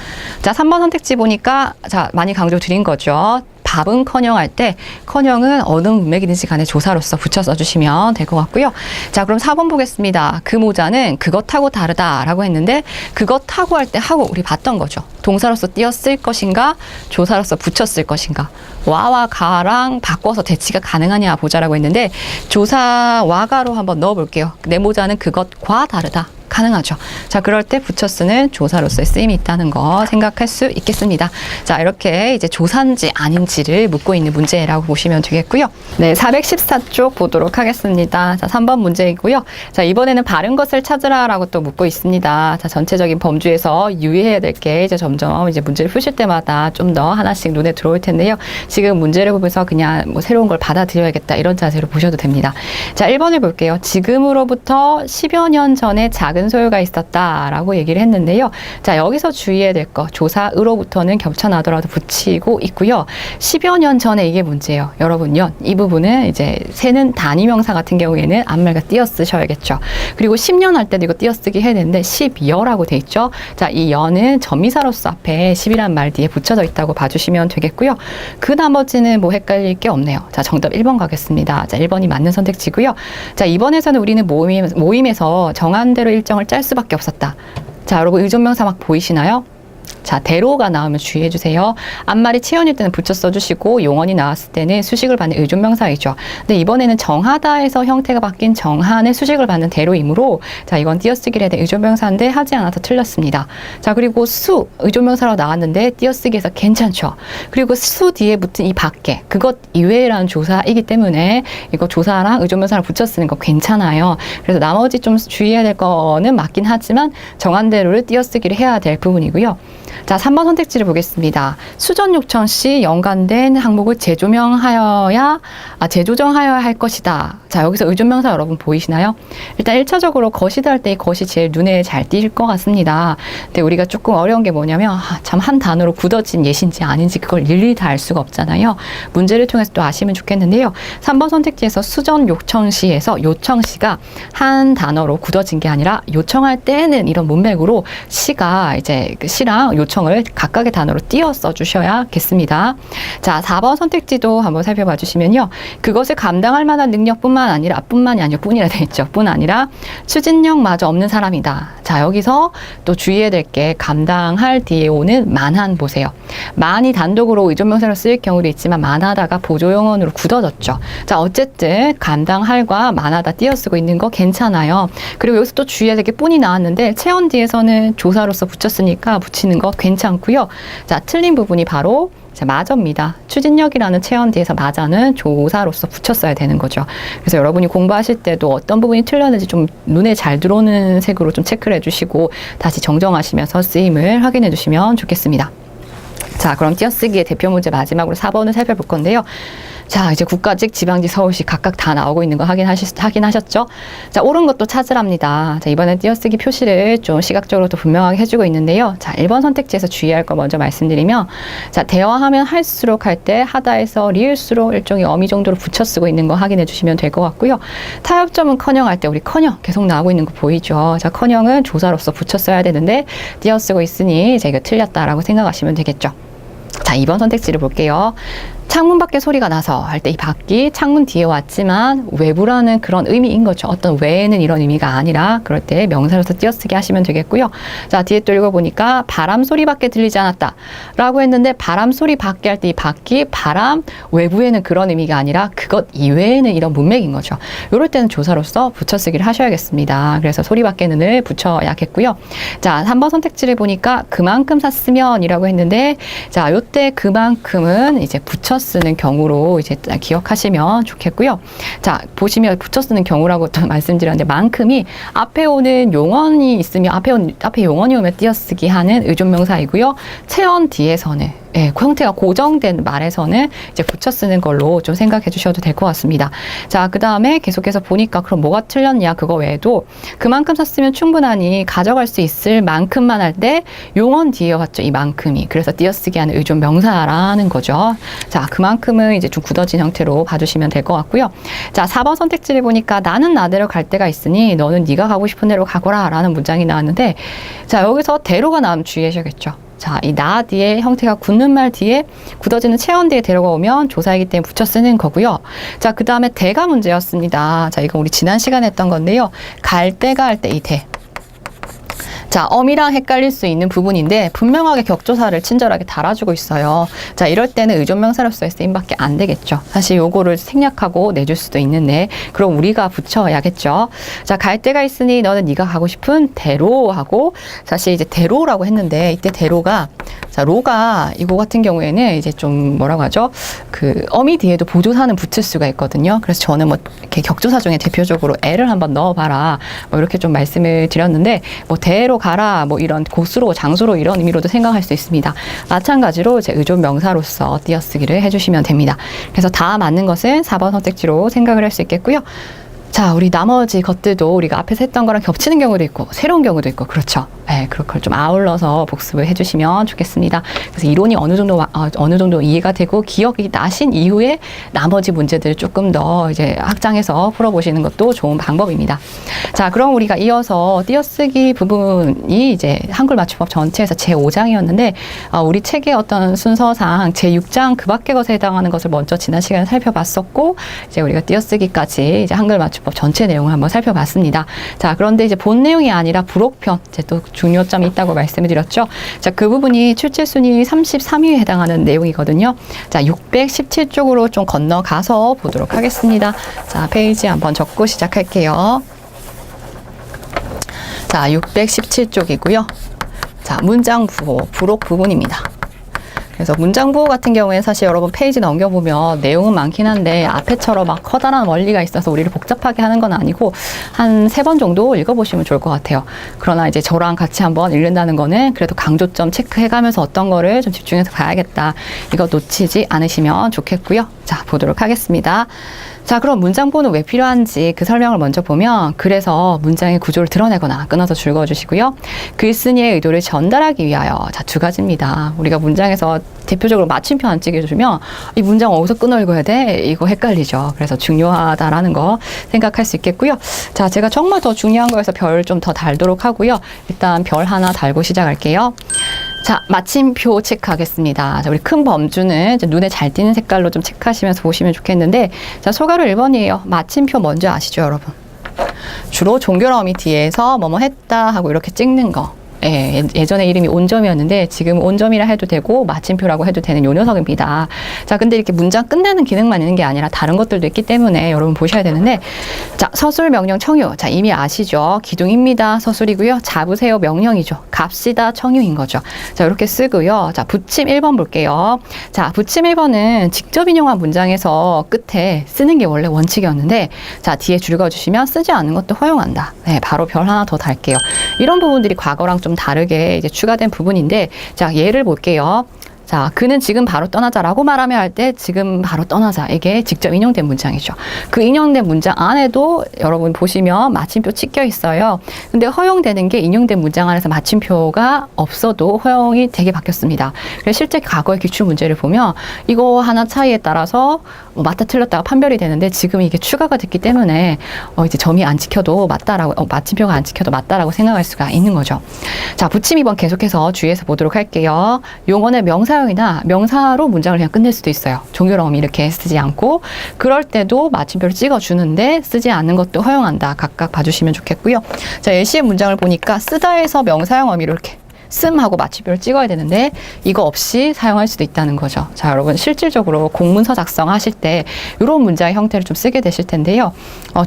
자, 3번 선택지 보니까 자, 많이 강조 드린 거죠. 밥은커녕 할 때 커녕은 어느 문맥이든지 간에 조사로서 붙여 써주시면 될 것 같고요. 자, 그럼 4번 보겠습니다. 그 모자는 그것하고 다르다라고 했는데 그것하고 할 때 하고 우리 봤던 거죠. 동사로서 띄어 쓸 것인가 조사로서 붙여 쓸 것인가. 와와 가랑 바꿔서 대치가 가능하냐 보자라고 했는데 조사와 가로 한번 넣어볼게요. 내 모자는 그것과 다르다. 가능하죠. 자, 그럴 때 붙여 쓰는 조사로서의 쓰임이 있다는 거 생각할 수 있겠습니다. 자, 이렇게 이제 조사인지 아닌지를 묻고 있는 문제라고 보시면 되겠고요. 네, 414쪽 보도록 하겠습니다. 자, 3번 문제이고요. 자, 이번에는 바른 것을 찾으라라고 또 묻고 있습니다. 자, 전체적인 범주에서 유의해야 될 게 이제 점점 이제 문제를 푸실 때마다 좀 더 하나씩 눈에 들어올 텐데요. 지금 문제를 보면서 그냥 뭐 새로운 걸 받아들여야겠다 이런 자세로 보셔도 됩니다. 자, 1번을 볼게요. 지금으로부터 10여 년 전에 작은 소요가 있었다라고 얘기를 했는데요. 자, 여기서 주의해야 될 거 조사으로부터는 겹쳐나더라도 붙이고 있고요. 10여 년 전에 이게 문제예요. 여러분 연 이 부분은 이제 세는 단위명사 같은 경우에는 앞말과 띄어 쓰셔야겠죠. 그리고 10년 할 때도 이거 띄어 쓰기 해야 되는데 10여라고 돼 있죠. 자, 이 연은 전미사로서 앞에 10이란 말 뒤에 붙여져 있다고 봐주시면 되겠고요. 그 나머지는 뭐 헷갈릴 게 없네요. 자, 정답 1번 가겠습니다. 자, 1번이 맞는 선택지고요. 자, 이번에서는 우리는 모임에서 정한 대로 일정을 짤 수밖에 없었다. 자, 여러분 의존명사 막 보이시나요? 자, 대로가 나오면 주의해 주세요. 앞말이 체언일 때는 붙여 써주시고 용언이 나왔을 때는 수식을 받는 의존명사이죠. 근데 이번에는 정하다에서 형태가 바뀐 정한의 수식을 받는 대로이므로 자, 이건 띄어쓰기를 해야 될 의존명사인데 하지 않아서 틀렸습니다. 자, 그리고 수 의존명사로 나왔는데 띄어쓰기에서 괜찮죠. 그리고 수 뒤에 붙은 이 밖에 그것 이외라는 조사이기 때문에 이거 조사랑 의존명사를 붙여 쓰는 거 괜찮아요. 그래서 나머지 좀 주의해야 될 거는 맞긴 하지만 정한 대로를 띄어쓰기를 해야 될 부분이고요. 자, 3번 선택지를 보겠습니다. 수전 요청 시 연관된 항목을 재조정하여야 할 것이다. 자, 여기서 의존명사 여러분 보이시나요? 일단 1차적으로 것이다 할 때 이 것이 제일 눈에 잘 띌 것 같습니다. 근데 우리가 조금 어려운 게 뭐냐면 참 한 단어로 굳어진 예신지 아닌지 그걸 일일이 다 알 수가 없잖아요. 문제를 통해서 또 아시면 좋겠는데요. 3번 선택지에서 수전 요청 시에서 요청 시가 한 단어로 굳어진 게 아니라 요청할 때는 이런 문맥으로 시가 이제 그 시랑 요청을 각각의 단어로 띄어 써주셔야겠습니다. 자, 4번 선택지도 한번 살펴봐 주시면요. 그것을 감당할 만한 능력뿐만 아니라 뿐이라 되어 있죠. 뿐 아니라 추진력마저 없는 사람이다. 자, 여기서 또 주의해야 될 게 감당할 뒤에 오는 만한 보세요. 만이 단독으로 의존명사로 쓰일 경우도 있지만 만하다가 보조용언으로 굳어졌죠. 자, 어쨌든 감당할과 만하다 띄어쓰고 있는 거 괜찮아요. 그리고 여기서 또 주의해야 될 게 뿐이 나왔는데 체언 뒤에서는 조사로서 붙였으니까 붙이는 거 괜찮고요. 자, 틀린 부분이 바로 마저입니다. 추진력이라는 체언 뒤에서 마저는 조사로서 붙였어야 되는 거죠. 그래서 여러분이 공부하실 때도 어떤 부분이 틀렸는지 좀 눈에 잘 들어오는 색으로 좀 체크를 해주시고 다시 정정하시면서 쓰임을 확인해 주시면 좋겠습니다. 자, 그럼 띄어쓰기의 대표 문제 마지막으로 4번을 살펴볼 건데요. 자, 이제 국가직, 지방직, 서울시 각각 다 나오고 있는 거 확인하셨죠? 자, 옳은 것도 찾으랍니다. 자, 이번엔 띄어쓰기 표시를 좀 시각적으로 또 분명하게 해주고 있는데요. 자, 1번 선택지에서 주의할 거 먼저 말씀드리면, 자, 대화하면 할수록 할 때 하다에서 리을수록 일종의 어미 정도로 붙여 쓰고 있는 거 확인해 주시면 될 것 같고요. 타협점은 커녕 할 때 우리 커녕 계속 나오고 있는 거 보이죠? 자, 커녕은 조사로서 붙여 써야 되는데 띄어쓰고 있으니 자, 이거 틀렸다라고 생각하시면 되겠죠. 자, 2번 선택지를 볼게요. 창문 밖에 소리가 나서 할 때 이 밖이 창문 뒤에 왔지만 외부라는 그런 의미인 거죠. 어떤 외에는 이런 의미가 아니라 그럴 때 명사로서 띄어쓰기 하시면 되겠고요. 자, 뒤에 또 읽어보니까 바람 소리밖에 들리지 않았다 라고 했는데 바람 소리 밖에 할 때 이 밖이 바람 외부에는 그런 의미가 아니라 그것 이외에는 이런 문맥인 거죠. 이럴 때는 조사로서 붙여쓰기를 하셔야겠습니다. 그래서 소리 밖에는을 붙여야겠고요. 자, 3번 선택지를 보니까 그만큼 샀으면 이라고 했는데 자, 요때 그만큼은 이제 붙여 쓰는 경우로 이제 기억하시면 좋겠고요. 자, 보시면 붙여 쓰는 경우라고 또 말씀드렸는데 만큼이 앞에 오는 용언이 있으면 앞에 용언이 오면 띄어쓰기 하는 의존명사이고요. 체언 뒤에서는 그 형태가 고정된 말에서는 이제 붙여 쓰는 걸로 좀 생각해 주셔도 될 것 같습니다. 자, 그 다음에 계속해서 보니까 그럼 뭐가 틀렸냐 그거 외에도 그만큼 샀으면 충분하니 가져갈 수 있을 만큼만 할 때 용언 뒤에 왔죠. 이 만큼이. 그래서 띄어쓰기 하는 의존 명사라는 거죠. 자, 그만큼은 이제 좀 굳어진 형태로 봐주시면 될 것 같고요. 자, 4번 선택지를 보니까 나는 나대로 갈 데가 있으니 너는 네가 가고 싶은 대로 가거라 라는 문장이 나왔는데 자, 여기서 대로가 나오면 주의하셔야겠죠. 자, 이 나 뒤에 형태가 굳는 말 뒤에 굳어지는 체언 뒤에 대로가 오면 조사이기 때문에 붙여 쓰는 거고요. 자, 그 다음에 대가 문제였습니다. 자, 이거 우리 지난 시간에 했던 건데요. 갈 데가 할 때 이 대. 자, 어미랑 헷갈릴 수 있는 부분인데 분명하게 격조사를 친절하게 달아주고 있어요. 자, 이럴 때는 의존명사로서의 쓰임밖에 안 되겠죠. 사실 요거를 생략하고 내줄 수도 있는데 그럼 우리가 붙여야겠죠. 자, 갈 데가 있으니 너는 네가 가고 싶은 대로 하고 사실 이제 대로라고 했는데 이때 대로가 자, 로가 이거 같은 경우에는 이제 좀 뭐라고 하죠? 그 어미 뒤에도 보조사는 붙을 수가 있거든요. 그래서 저는 뭐 이렇게 격조사 중에 대표적으로 애를 한번 넣어봐라 뭐 이렇게 좀 말씀을 드렸는데 뭐 대로 가라 뭐 이런 곳으로 장소로 이런 의미로도 생각할 수 있습니다. 마찬가지로 제 의존 명사로서 띄어쓰기를 해주시면 됩니다. 그래서 다 맞는 것은 4번 선택지로 생각을 할 수 있겠고요. 자, 우리 나머지 것들도 우리가 앞에서 했던 거랑 겹치는 경우도 있고 새로운 경우도 있고 그렇죠. 네, 그걸 좀 아울러서 복습을 해주시면 좋겠습니다. 그래서 이론이 어느 정도 이해가 되고 기억이 나신 이후에 나머지 문제들을 조금 더 이제 확장해서 풀어보시는 것도 좋은 방법입니다. 자, 그럼 우리가 이어서 띄어쓰기 부분이 이제 한글 맞춤법 전체에서 제5장이었는데 우리 책의 어떤 순서상 제6장 그 밖의 것에 해당하는 것을 먼저 지난 시간에 살펴봤었고 이제 우리가 띄어쓰기까지 이제 한글 맞춤법 전체 내용을 한번 살펴봤습니다. 자, 그런데 이제 본 내용이 아니라 부록편 이제 또 중요점이 있다고 말씀을 드렸죠. 자, 그 부분이 출제순위 33위에 해당하는 내용이거든요. 자, 617쪽으로 좀 건너가서 보도록 하겠습니다. 자, 페이지 한번 적고 시작할게요. 자, 617쪽이고요. 자, 문장 부호, 부록 부분입니다. 그래서 문장 부호 같은 경우에 사실 여러분 페이지 넘겨보면 내용은 많긴 한데 앞에처럼 막 커다란 원리가 있어서 우리를 복잡하게 하는 건 아니고 한 3번 정도 읽어보시면 좋을 것 같아요. 그러나 이제 저랑 같이 한번 읽는다는 거는 그래도 강조점 체크해가면서 어떤 거를 좀 집중해서 봐야겠다. 이거 놓치지 않으시면 좋겠고요. 자, 보도록 하겠습니다. 자, 그럼 문장 부호는 왜 필요한지 그 설명을 먼저 보면 그래서 문장의 구조를 드러내거나 끊어서 줄거주시고요. 글쓴이의 의도를 전달하기 위하여 자, 2가지입니다. 우리가 문장에서 대표적으로 마침표 안 찍어주면 이 문장 어디서 끊어 읽어야 돼? 이거 헷갈리죠. 그래서 중요하다라는 거 생각할 수 있겠고요. 자, 제가 정말 더 중요한 거에서 별 좀 더 달도록 하고요. 일단 별 하나 달고 시작할게요. 자, 마침표 체크하겠습니다. 자, 우리 큰 범주는 이제 눈에 잘 띄는 색깔로 좀 체크하시면서 보시면 좋겠는데, 자, 소가로 1번이에요. 마침표 뭔지 아시죠, 여러분? 주로 종결 어미 뒤에서 뭐뭐 했다 하고 이렇게 찍는 거. 예, 예전에 이름이 온점이었는데 지금 온점이라 해도 되고 마침표라고 해도 되는 요 녀석입니다. 자, 근데 이렇게 문장 끝내는 기능만 있는 게 아니라 다른 것들도 있기 때문에 여러분 보셔야 되는데, 자, 서술 명령 청유. 자, 이미 아시죠? 기둥입니다. 서술이고요. 잡으세요 명령이죠. 갑시다 청유인 거죠. 자, 이렇게 쓰고요. 자, 붙임 1번 볼게요. 자, 붙임 1번은 직접 인용한 문장에서 끝에 쓰는 게 원래 원칙이었는데, 자, 뒤에 줄 그어주시면 쓰지 않는 것도 허용한다. 네, 바로 별 하나 더 달게요. 이런 부분들이 과거랑 좀 다르게 이제 추가된 부분인데, 자, 예를 볼게요. 자, 그는 지금 바로 떠나자라고 말하며 할 때 지금 바로 떠나자. 이게 직접 인용된 문장이죠. 그 인용된 문장 안에도 여러분 보시면 마침표 찍혀 있어요. 근데 허용되는 게 인용된 문장 안에서 마침표가 없어도 허용이 되게 바뀌었습니다. 그래서 실제 과거의 기출 문제를 보면 이거 하나 차이에 따라서 맞다 틀렸다가 판별이 되는데 지금 이게 추가가 됐기 때문에 이제 점이 안 찍혀도 맞다라고, 마침표가 안 찍혀도 맞다라고 생각할 수가 있는 거죠. 자, 붙임 2번 계속해서 주의해서 보도록 할게요. 용언의 명사형이나 명사로 문장을 그냥 끝낼 수도 있어요. 종결어미 이렇게 쓰지 않고, 그럴 때도 마침표를 찍어주는데 쓰지 않는 것도 허용한다. 각각 봐주시면 좋겠고요. 자, 예시의 문장을 보니까 쓰다에서 명사형 어미로 이렇게 씀하고 마침표를 찍어야 되는데 이거 없이 사용할 수도 있다는 거죠. 자, 여러분 실질적으로 공문서 작성하실 때 이런 문장의 형태를 좀 쓰게 되실 텐데요.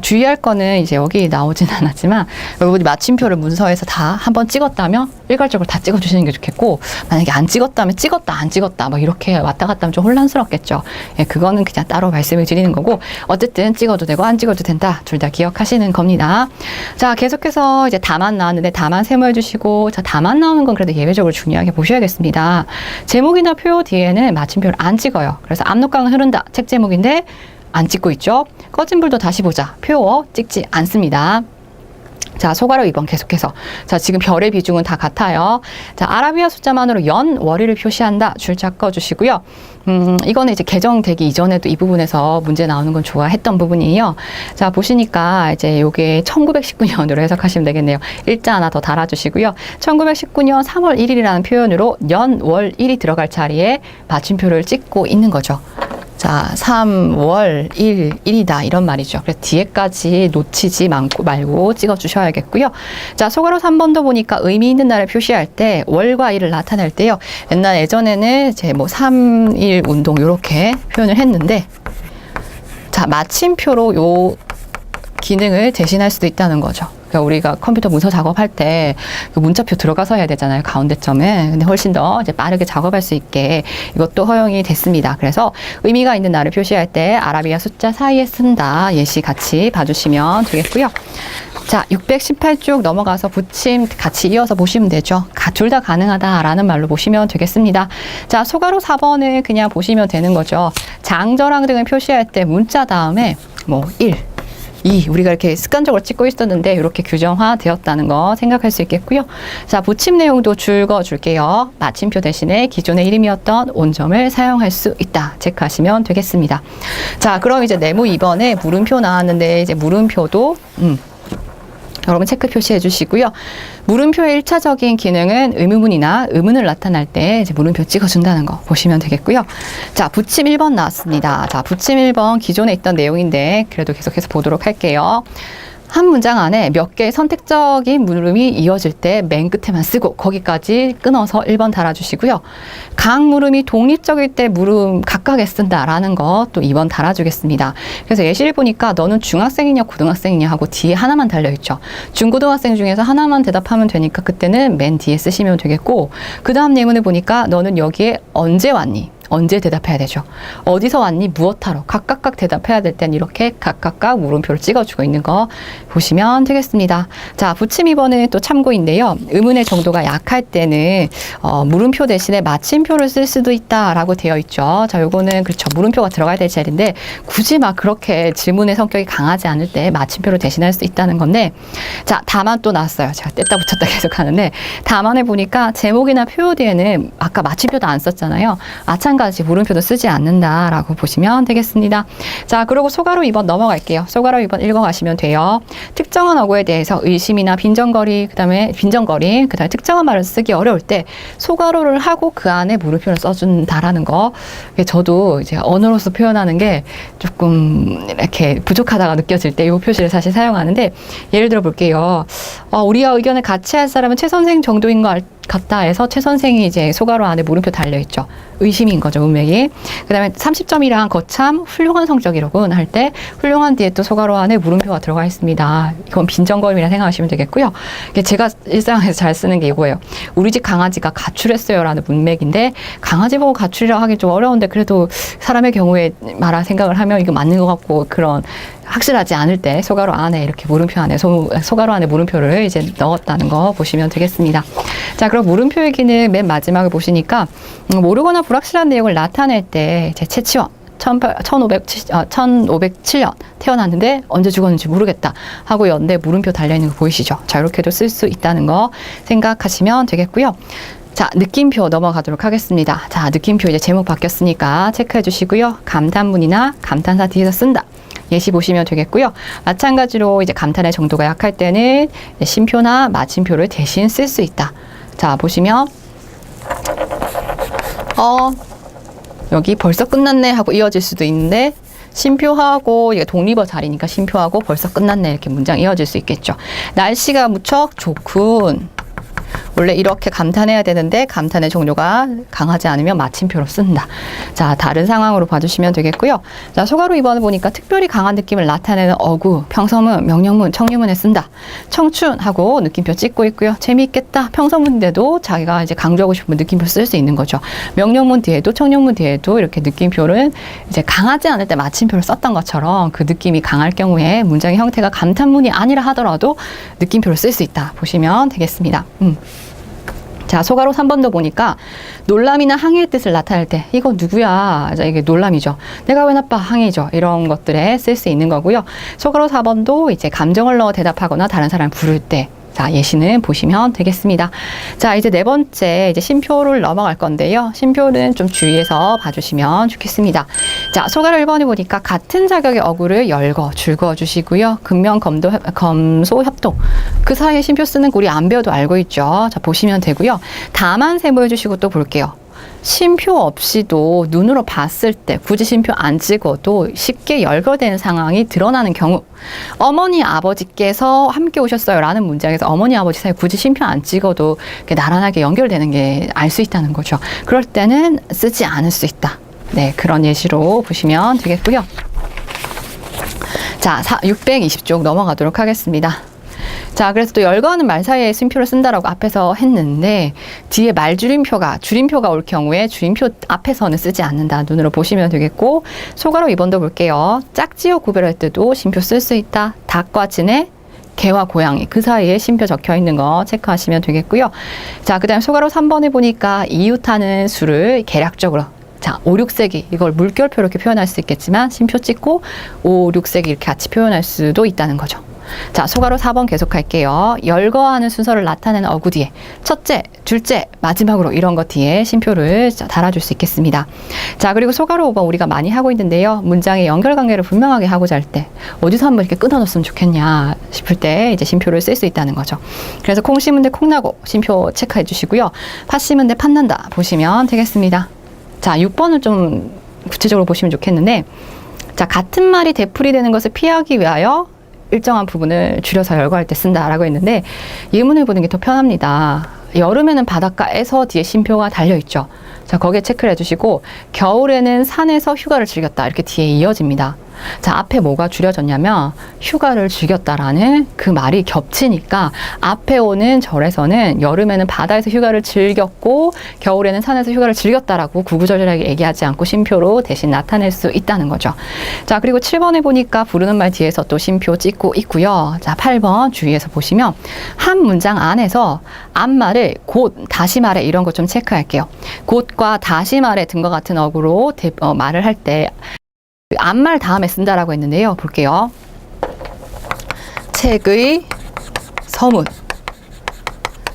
주의할 거는 이제 여기 나오진 않았지만 여러분이 마침표를 문서에서 다 한번 찍었다면 일괄적으로 다 찍어주시는 게 좋겠고, 만약에 안 찍었다면 찍었다 안 찍었다 막 이렇게 왔다 갔다 하면 좀 혼란스럽겠죠. 예, 그거는 그냥 따로 말씀을 드리는 거고, 어쨌든 찍어도 되고 안 찍어도 된다. 둘 다 기억하시는 겁니다. 자, 계속해서 이제 다만 나왔는데 다만 세모해 주시고, 자, 다만 나오는 건 그래도 예외적으로 중요하게 보셔야겠습니다. 제목이나 표 뒤에는 마침표를 안 찍어요. 그래서 압록강은 흐른다. 책 제목인데 안 찍고 있죠. 꺼진 불도 다시 보자. 표 찍지 않습니다. 자, 소가로 2번 계속해서. 자, 지금 별의 비중은 다 같아요. 자, 아라비아 숫자만으로 연, 월일을 표시한다. 줄자 꺼주시고요. 이거는 이제 개정되기 이전에도 이 부분에서 문제 나오는 건 좋아했던 부분이에요. 자, 보시니까 이제 요게 1919년으로 해석하시면 되겠네요. 일자 하나 더 달아주시고요. 1919년 3월 1일이라는 표현으로 연, 월, 일이 들어갈 자리에 마침표를 찍고 있는 거죠. 자, 3월 1일이다 이런 말이죠. 그래서 뒤에까지 놓치지 말고 찍어주셔야겠고요. 자, 소가로 3번도 보니까 의미 있는 날을 표시할 때 월과 일을 나타낼 때요. 예전에는 이제 뭐 3.1 운동 이렇게 표현을 했는데, 자, 마침표로 요 기능을 대신할 수도 있다는 거죠. 그러니까 우리가 컴퓨터 문서 작업할 때 그 문자표 들어가서 해야 되잖아요. 가운데 점에. 근데 훨씬 더 이제 빠르게 작업할 수 있게 이것도 허용이 됐습니다. 그래서 의미가 있는 날을 표시할 때 아라비아 숫자 사이에 쓴다. 예시 같이 봐주시면 되겠고요. 자, 618쪽 넘어가서 붙임 같이 이어서 보시면 되죠. 둘 다 가능하다라는 말로 보시면 되겠습니다. 자, 소가로 4번을 그냥 보시면 되는 거죠. 장절항 등을 표시할 때 문자 다음에 뭐 1, 우리가 이렇게 습관적으로 찍고 있었는데 이렇게 규정화 되었다는 거 생각할 수 있겠고요. 자, 붙임 내용도 줄거 줄게요. 마침표 대신에 기존의 이름이었던 온점을 사용할 수 있다. 체크하시면 되겠습니다. 자, 그럼 이제 네모 2번에 물음표 나왔는데 이제 물음표도 여러분 체크 표시해 주시고요. 물음표의 1차적인 기능은 의문문이나 의문을 나타날 때 이제 물음표 찍어준다는 거 보시면 되겠고요. 자, 붙임 1번 나왔습니다. 자, 붙임 1번 기존에 있던 내용인데 그래도 계속해서 보도록 할게요. 한 문장 안에 몇 개의 선택적인 물음이 이어질 때 맨 끝에만 쓰고 거기까지 끊어서 1번 달아주시고요. 각 물음이 독립적일 때 물음 각각에 쓴다라는 거 또 2번 달아주겠습니다. 그래서 예시를 보니까 너는 중학생이냐 고등학생이냐 하고 뒤에 하나만 달려있죠. 중고등학생 중에서 하나만 대답하면 되니까 그때는 맨 뒤에 쓰시면 되겠고, 그 다음 예문을 보니까 너는 여기에 언제 왔니? 언제 대답해야 되죠. 어디서 왔니? 무엇하러? 각각 대답해야 될 땐 이렇게 각각 물음표를 찍어주고 있는 거 보시면 되겠습니다. 자, 부침 2번은 또 참고인데요. 의문의 정도가 약할 때는 물음표 대신에 마침표를 쓸 수도 있다라고 되어 있죠. 자, 요거는 그렇죠. 물음표가 들어가야 될 자리인데 굳이 막 그렇게 질문의 성격이 강하지 않을 때 마침표를 대신할 수 있다는 건데, 자, 다만 또 나왔어요. 제가 뗐다 붙였다 계속 하는데 다만에 보니까 제목이나 표요 뒤에는 아까 마침표도 안 썼잖아요. 마찬가지 물음표도 쓰지 않는다라고 보시면 되겠습니다. 자, 그리고 소가로 2번 넘어갈게요. 소가로 2번 읽어가시면 돼요. 특정한 어구에 대해서 의심이나 빈정거리, 그다음에 특정한 말을 쓰기 어려울 때 소가로를 하고 그 안에 물음표를 써준다라는 거. 저도 이제 언어로서 표현하는 게 조금 이렇게 부족하다가 느껴질 때 이 표시를 사실 사용하는데, 예를 들어 볼게요. 우리와 의견을 같이 할 사람은 최 선생 정도인 것 같다 해서 최 선생이 이제 소가로 안에 물음표 달려있죠. 의심인 거죠, 문맥이. 그 다음에 30점이랑 거참 훌륭한 성적이로군 할 때 훌륭한 뒤에 또 소가로 안에 물음표가 들어가 있습니다. 이건 빈정거림이라 생각하시면 되겠고요. 제가 일상에서 잘 쓰는 게 이거예요. 우리 집 강아지가 가출했어요 라는 문맥인데, 강아지 보고 가출이라고 하기 좀 어려운데 그래도 사람의 경우에 말할 생각을 하면 이거 맞는 것 같고, 그런 확실하지 않을 때 소가로 안에 이렇게 물음표 안에 소가로 안에 물음표를 이제 넣었다는 거 보시면 되겠습니다. 자, 그럼 물음표 얘기는 맨 마지막에 보시니까 모르거나 불확실한 내용을 나타낼 때 이제 채치원 1507년 태어났는데 언제 죽었는지 모르겠다 하고 연대 물음표 달려있는 거 보이시죠? 자, 이렇게도 쓸 수 있다는 거 생각하시면 되겠고요. 자, 느낌표 넘어가도록 하겠습니다. 자, 느낌표 이제 제목 바뀌었으니까 체크해 주시고요. 감탄문이나 감탄사 뒤에서 쓴다. 예시 보시면 되겠고요. 마찬가지로 이제 감탄의 정도가 약할 때는 쉼표나 마침표를 대신 쓸 수 있다. 자, 보시면 여기 벌써 끝났네 하고 이어질 수도 있는데, 쉼표하고 이게 독립어 자리니까 쉼표하고 벌써 끝났네 이렇게 문장 이어질 수 있겠죠. 날씨가 무척 좋군. 원래 이렇게 감탄해야 되는데 감탄의 종류가 강하지 않으면 마침표로 쓴다. 자, 다른 상황으로 봐주시면 되겠고요. 자, 소가로 2번을 보니까 특별히 강한 느낌을 나타내는 어구, 평서문, 명령문, 청유문에 쓴다. 청춘하고 느낌표 찍고 있고요. 재미있겠다. 평서문인데도 자기가 이제 강조하고 싶은 느낌표 쓸 수 있는 거죠. 명령문 뒤에도 청유문 뒤에도 이렇게 느낌표를 이제 강하지 않을 때 마침표를 썼던 것처럼 그 느낌이 강할 경우에 문장의 형태가 감탄문이 아니라 하더라도 느낌표를 쓸 수 있다. 보시면 되겠습니다. 자, 소가로 3번도 보니까 놀람이나 항의의 뜻을 나타낼 때 이거 누구야? 자, 이게 놀람이죠. 내가 왜 나빠? 항의죠. 이런 것들에 쓸 수 있는 거고요. 소가로 4번도 이제 감정을 넣어 대답하거나 다른 사람을 부를 때, 자, 예시는 보시면 되겠습니다. 자, 이제 네 번째 이제 쉼표를 넘어갈 건데요. 쉼표는 좀 주의해서 봐주시면 좋겠습니다. 자, 소가로 1번을 보니까 같은 자격의 어구를 열거, 줄거 주시고요. 근명, 검소, 협동. 그 사이에 쉼표 쓰는 거 우리 안 배워도 알고 있죠. 자, 보시면 되고요. 다만 세모해 주시고 또 볼게요. 쉼표 없이도 눈으로 봤을 때 굳이 쉼표 안 찍어도 쉽게 열거되는 상황이 드러나는 경우, 어머니 아버지께서 함께 오셨어요 라는 문장에서 어머니 아버지 사이 굳이 쉼표 안 찍어도 이렇게 나란하게 연결되는 게 알 수 있다는 거죠. 그럴 때는 쓰지 않을 수 있다. 네, 그런 예시로 보시면 되겠고요. 자, 620쪽 넘어가도록 하겠습니다. 자, 그래서 또 열거하는 말 사이에 쉼표를 쓴다라고 앞에서 했는데, 뒤에 줄임표가 올 경우에 줄임표 앞에서는 쓰지 않는다. 눈으로 보시면 되겠고, 소가로 2번도 볼게요. 짝지어 구별할 때도 쉼표 쓸 수 있다. 닭과 진해, 개와 고양이, 그 사이에 쉼표 적혀 있는 거 체크하시면 되겠고요. 자, 그 다음 소가로 3번에 보니까 이웃하는 수를 계략적으로, 자, 5, 6세기, 이걸 물결표 이렇게 표현할 수 있겠지만 쉼표 찍고 5, 6세기 이렇게 같이 표현할 수도 있다는 거죠. 자, 소가로 4번 계속할게요. 열거하는 순서를 나타내는 어구 뒤에 첫째, 둘째, 마지막으로 이런 것 뒤에 쉼표를 달아줄 수 있겠습니다. 자, 그리고 소가로 5번 우리가 많이 하고 있는데요. 문장의 연결관계를 분명하게 하고자 할 때 어디서 한번 이렇게 끊어놨으면 좋겠냐 싶을 때 이제 쉼표를 쓸 수 있다는 거죠. 그래서 콩 심은 데 콩나고 쉼표 체크해 주시고요. 팥 심은 데 팥난다 보시면 되겠습니다. 자, 6번을 좀 구체적으로 보시면 좋겠는데, 자, 같은 말이 되풀이되는 것을 피하기 위하여 일정한 부분을 줄여서 열거할 때 쓴다라고 했는데 예문을 보는 게 더 편합니다. 여름에는 바닷가에서 뒤에 쉼표가 달려있죠. 자, 거기에 체크를 해주시고 겨울에는 산에서 휴가를 즐겼다 이렇게 뒤에 이어집니다. 자, 앞에 뭐가 줄여졌냐면 휴가를 즐겼다라는 그 말이 겹치니까 앞에 오는 절에서는 여름에는 바다에서 휴가를 즐겼고 겨울에는 산에서 휴가를 즐겼다라고 구구절절하게 얘기하지 않고 쉼표로 대신 나타낼 수 있다는 거죠. 자, 그리고 7번에 보니까 부르는 말 뒤에서 또 쉼표 찍고 있고요. 자, 8번 주위에서 보시면 한 문장 안에서 앞말을 곧, 다시 말해 이런 거 좀 체크할게요. 곧과 다시 말해 등과 같은 어구로 말을 할 때 앞말 다음에 쓴다라고 했는데요. 볼게요. 책의 서문.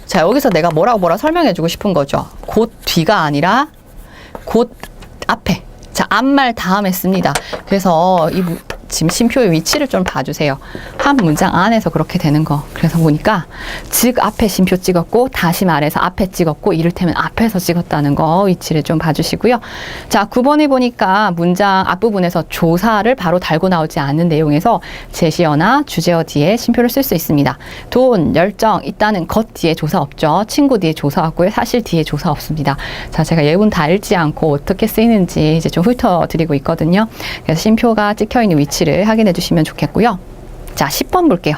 자, 여기서 내가 뭐라 설명해주고 싶은 거죠. 곧 뒤가 아니라 곧 앞에. 자, 앞말 다음에 씁니다. 그래서 지금 쉼표의 위치를 좀 봐주세요. 한 문장 안에서 그렇게 되는 거. 그래서 보니까 즉 앞에 쉼표 찍었고 다시 말해서 앞에 찍었고 이를테면 앞에서 찍었다는 거 위치를 좀 봐주시고요. 자, 9번에 보니까 문장 앞부분에서 조사를 바로 달고 나오지 않는 내용에서 제시어나 주제어 뒤에 쉼표를 쓸 수 있습니다. 돈, 열정, 있다는 것 뒤에 조사 없죠. 친구 뒤에 조사 없고요. 사실 뒤에 조사 없습니다. 자, 제가 예문 다 읽지 않고 어떻게 쓰이는지 이제 좀 훑어드리고 있거든요. 그래서 쉼표가 찍혀있는 위치를 확인해 주시면 좋겠고요. 자, 10번 볼게요.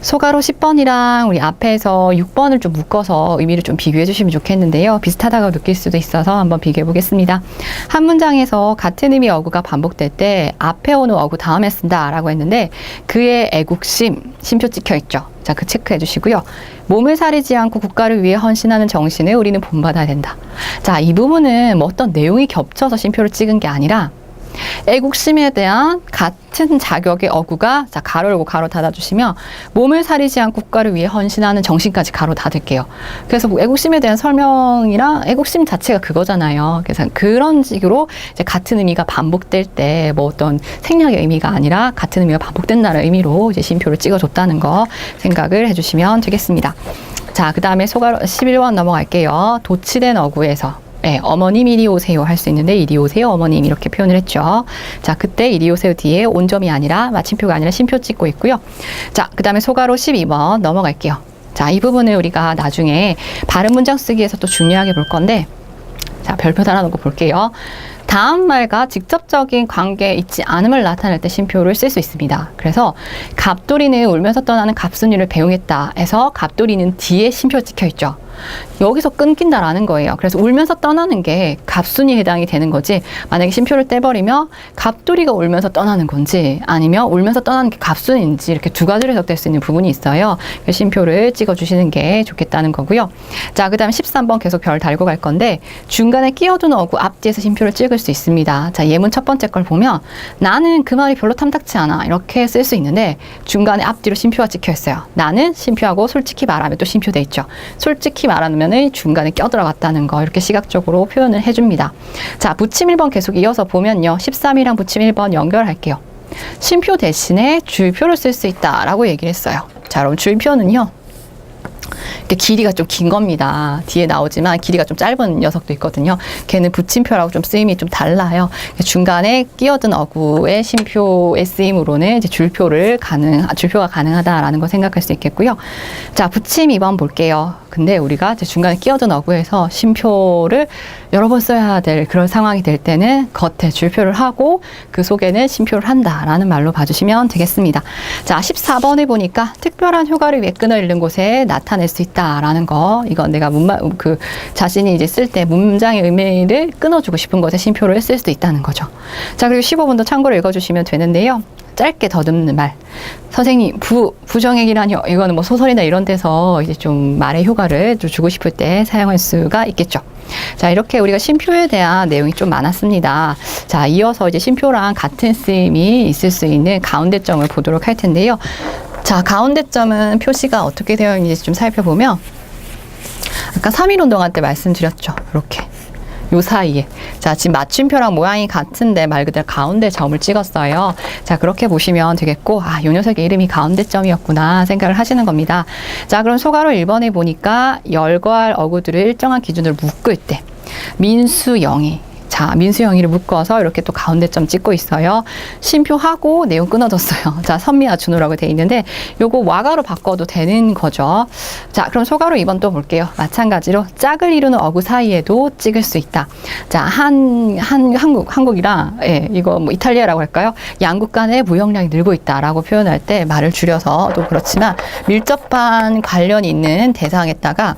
소가로 10번이랑 우리 앞에서 6번을 좀 묶어서 의미를 좀 비교해 주시면 좋겠는데요. 비슷하다고 느낄 수도 있어서 한번 비교해 보겠습니다. 한 문장에서 같은 의미 어구가 반복될 때 앞에 오는 어구 다음에 쓴다 라고 했는데 그의 애국심, 쉼표 찍혀 있죠. 자, 그 체크해 주시고요. 몸을 사리지 않고 국가를 위해 헌신하는 정신을 우리는 본받아야 된다. 자, 이 부분은 뭐 어떤 내용이 겹쳐서 쉼표를 찍은 게 아니라 애국심에 대한 같은 자격의 어구가 자, 가로 열고 가로 닫아주시면 몸을 사리지 않고 국가를 위해 헌신하는 정신까지 가로 닫을게요. 그래서 뭐 애국심에 대한 설명이랑 애국심 자체가 그거잖아요. 그래서 그런 식으로 이제 같은 의미가 반복될 때 뭐 어떤 생략의 의미가 아니라 같은 의미가 반복된다는 의미로 이제 쉼표를 찍어줬다는 거 생각을 해주시면 되겠습니다. 자, 그 다음에 소가로 11번 넘어갈게요. 도치된 어구에서 네, 어머님 이리 오세요 할 수 있는데 이리 오세요 어머님 이렇게 표현을 했죠. 자, 그때 이리 오세요 뒤에 온점이 아니라 마침표가 아니라 쉼표 찍고 있고요. 자, 그 다음에 소가로 12번 넘어갈게요. 자, 이 부분을 우리가 나중에 바른 문장 쓰기에서 또 중요하게 볼 건데 자, 별표 달아놓고 볼게요. 다음 말과 직접적인 관계에 있지 않음을 나타낼 때 쉼표를 쓸 수 있습니다. 그래서 갑돌이는 울면서 떠나는 갑순이를 배웅했다 해서 갑돌이는 뒤에 쉼표 찍혀 있죠. 여기서 끊긴다라는 거예요. 그래서 울면서 떠나는 게 갑순이에 해당이 되는 거지 만약에 쉼표를 떼버리면 갑돌이가 울면서 떠나는 건지 아니면 울면서 떠나는 게 갑순인지 이렇게 두 가지로 해석될 수 있는 부분이 있어요. 그래서 쉼표를 찍어주시는 게 좋겠다는 거고요. 자, 그 다음 13번 계속 별 달고 갈 건데 중간에 끼어든 어구 앞뒤에서 쉼표를 찍을 수 있습니다. 자, 예문 첫 번째 걸 보면 나는 그 말이 별로 탐탁치 않아 이렇게 쓸 수 있는데 중간에 앞뒤로 쉼표가 찍혀 있어요. 나는 쉼표하고 솔직히 말하면 또 쉼표 돼 있죠. 솔직히 말하면 중간에 껴들어갔다는 거 이렇게 시각적으로 표현을 해줍니다. 자, 부침 1번 계속 이어서 보면요. 13이랑 부침 1번 연결할게요. 쉼표 대신에 줄표를 쓸 수 있다라고 얘기를 했어요. 자, 그럼 줄표는요. 길이가 좀 긴 겁니다. 뒤에 나오지만 길이가 좀 짧은 녀석도 있거든요. 걔는 붙임표라고 좀 쓰임이 좀 달라요. 중간에 끼어든 어구의 쉼표의 쓰임으로는 이제 줄표가 가능하다라는 거 생각할 수 있겠고요. 자, 붙임 2번 볼게요. 근데 우리가 이제 중간에 끼어든 어구에서 쉼표를 여러 번 써야 될 그런 상황이 될 때는 겉에 줄표를 하고 그 속에는 쉼표를 한다라는 말로 봐주시면 되겠습니다. 자, 14번에 보니까 특별한 휴가를 위해 끈을 잃는 곳에 나타낼 수 있다라는 거. 이건 내가 자신이 이제 쓸 때 문장의 의미를 끊어주고 싶은 것에 쉼표를 쓸 수도 있다는 거죠. 자, 그리고 15번도 참고로 읽어주시면 되는데요. 짧게 더듬는 말. 선생님, 부정액이라뇨. 이거는 뭐 소설이나 이런 데서 이제 좀 말의 효과를 좀 주고 싶을 때 사용할 수가 있겠죠. 자, 이렇게 우리가 쉼표에 대한 내용이 좀 많았습니다. 자, 이어서 이제 쉼표랑 같은 쓰임이 있을 수 있는 가운데점을 보도록 할 텐데요. 자, 가운데점은 표시가 어떻게 되어 있는지 좀 살펴보면 아까 3.1 운동할 때 말씀드렸죠. 이렇게. 요 사이에. 자, 지금 맞춤표랑 모양이 같은데 말 그대로 가운데 점을 찍었어요. 자, 그렇게 보시면 되겠고, 아, 요 녀석의 이름이 가운데 점이었구나 생각을 하시는 겁니다. 자, 그럼 소가로 1번에 보니까 열거할 어구들을 일정한 기준으로 묶을 때 민수, 영희. 자, 자, 민수영이를 묶어서 이렇게 또 가운데점 찍고 있어요. 쉼표하고 내용 끊어졌어요. 자, 선미와 준호라고 돼 있는데 요거 와가로 바꿔도 되는 거죠. 자, 그럼 소가로 2번 또 볼게요. 마찬가지로 짝을 이루는 어구 사이에도 찍을 수 있다. 자, 한국이랑, 예, 이거 뭐 이탈리아라고 할까요? 양국 간의 무역량이 늘고 있다라고 표현할 때 말을 줄여서도 그렇지만 밀접한 관련이 있는 대상에다가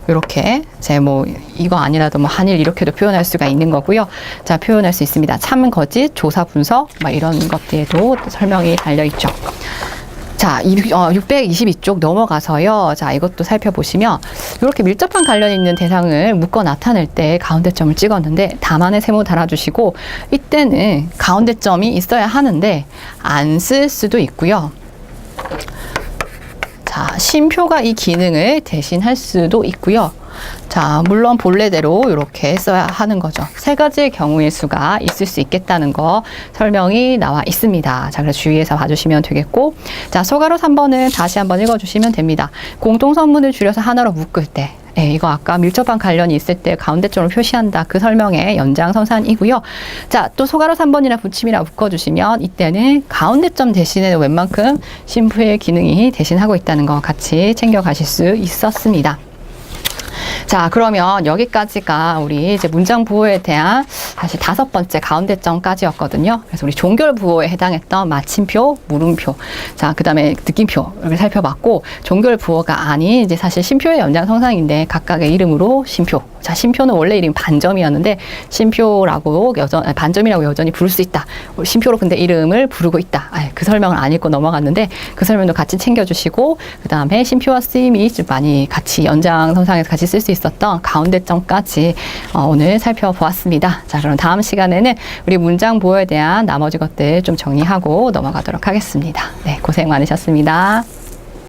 이렇게 제 뭐 이거 아니라도 뭐 한일 이렇게도 표현할 수가 있는 거고요. 자, 표현할 수 있습니다. 참, 거짓, 조사, 분석 막 이런 것들에도 설명이 달려 있죠. 자, 622쪽 넘어가서요. 자, 이것도 살펴보시면 이렇게 밀접한 관련 있는 대상을 묶어 나타낼 때 가운데점을 찍었는데 다만의 세모 달아주시고 이때는 가운데점이 있어야 하는데 안 쓸 수도 있고요. 자, 쉼표가 이 기능을 대신할 수도 있고요. 자, 물론 본래대로 이렇게 써야 하는 거죠. 세 가지의 경우의 수가 있을 수 있겠다는 거 설명이 나와 있습니다. 자, 그래서 주의해서 봐주시면 되겠고, 자, 소가로 3번은 다시 한번 읽어주시면 됩니다. 공통선문을 줄여서 하나로 묶을 때, 네, 이거 아까 밀접한 관련이 있을 때 가운데점을 표시한다. 그 설명의 연장선상이고요. 자, 또 소가로 3번이나 붙임이나 묶어주시면 이때는 가운데점 대신에 웬만큼 쉼표의 기능이 대신하고 있다는 거 같이 챙겨가실 수 있었습니다. 자, 그러면 여기까지가 우리 이제 문장 부호에 대한 사실 5번째 가운데점까지였거든요. 그래서 우리 종결 부호에 해당했던 마침표, 물음표, 자, 그 다음에 느낌표를 살펴봤고, 종결 부호가 아닌 이제 사실 쉼표의 연장선상인데 각각의 이름으로 쉼표. 자, 쉼표는 원래 이름이 반점이었는데 쉼표라고 반점이라고 여전히 부를 수 있다. 쉼표로 근데 이름을 부르고 있다. 그 설명을 안 읽고 넘어갔는데 그 설명도 같이 챙겨주시고, 그 다음에 쉼표와 쓰임이 좀 많이 같이 연장선상에서 같이 쓸 수 있었던 가운데점까지 오늘 살펴보았습니다. 자, 그럼 다음 시간에는 우리 문장 부호에 대한 나머지 것들 좀 정리하고 넘어가도록 하겠습니다. 네, 고생 많으셨습니다.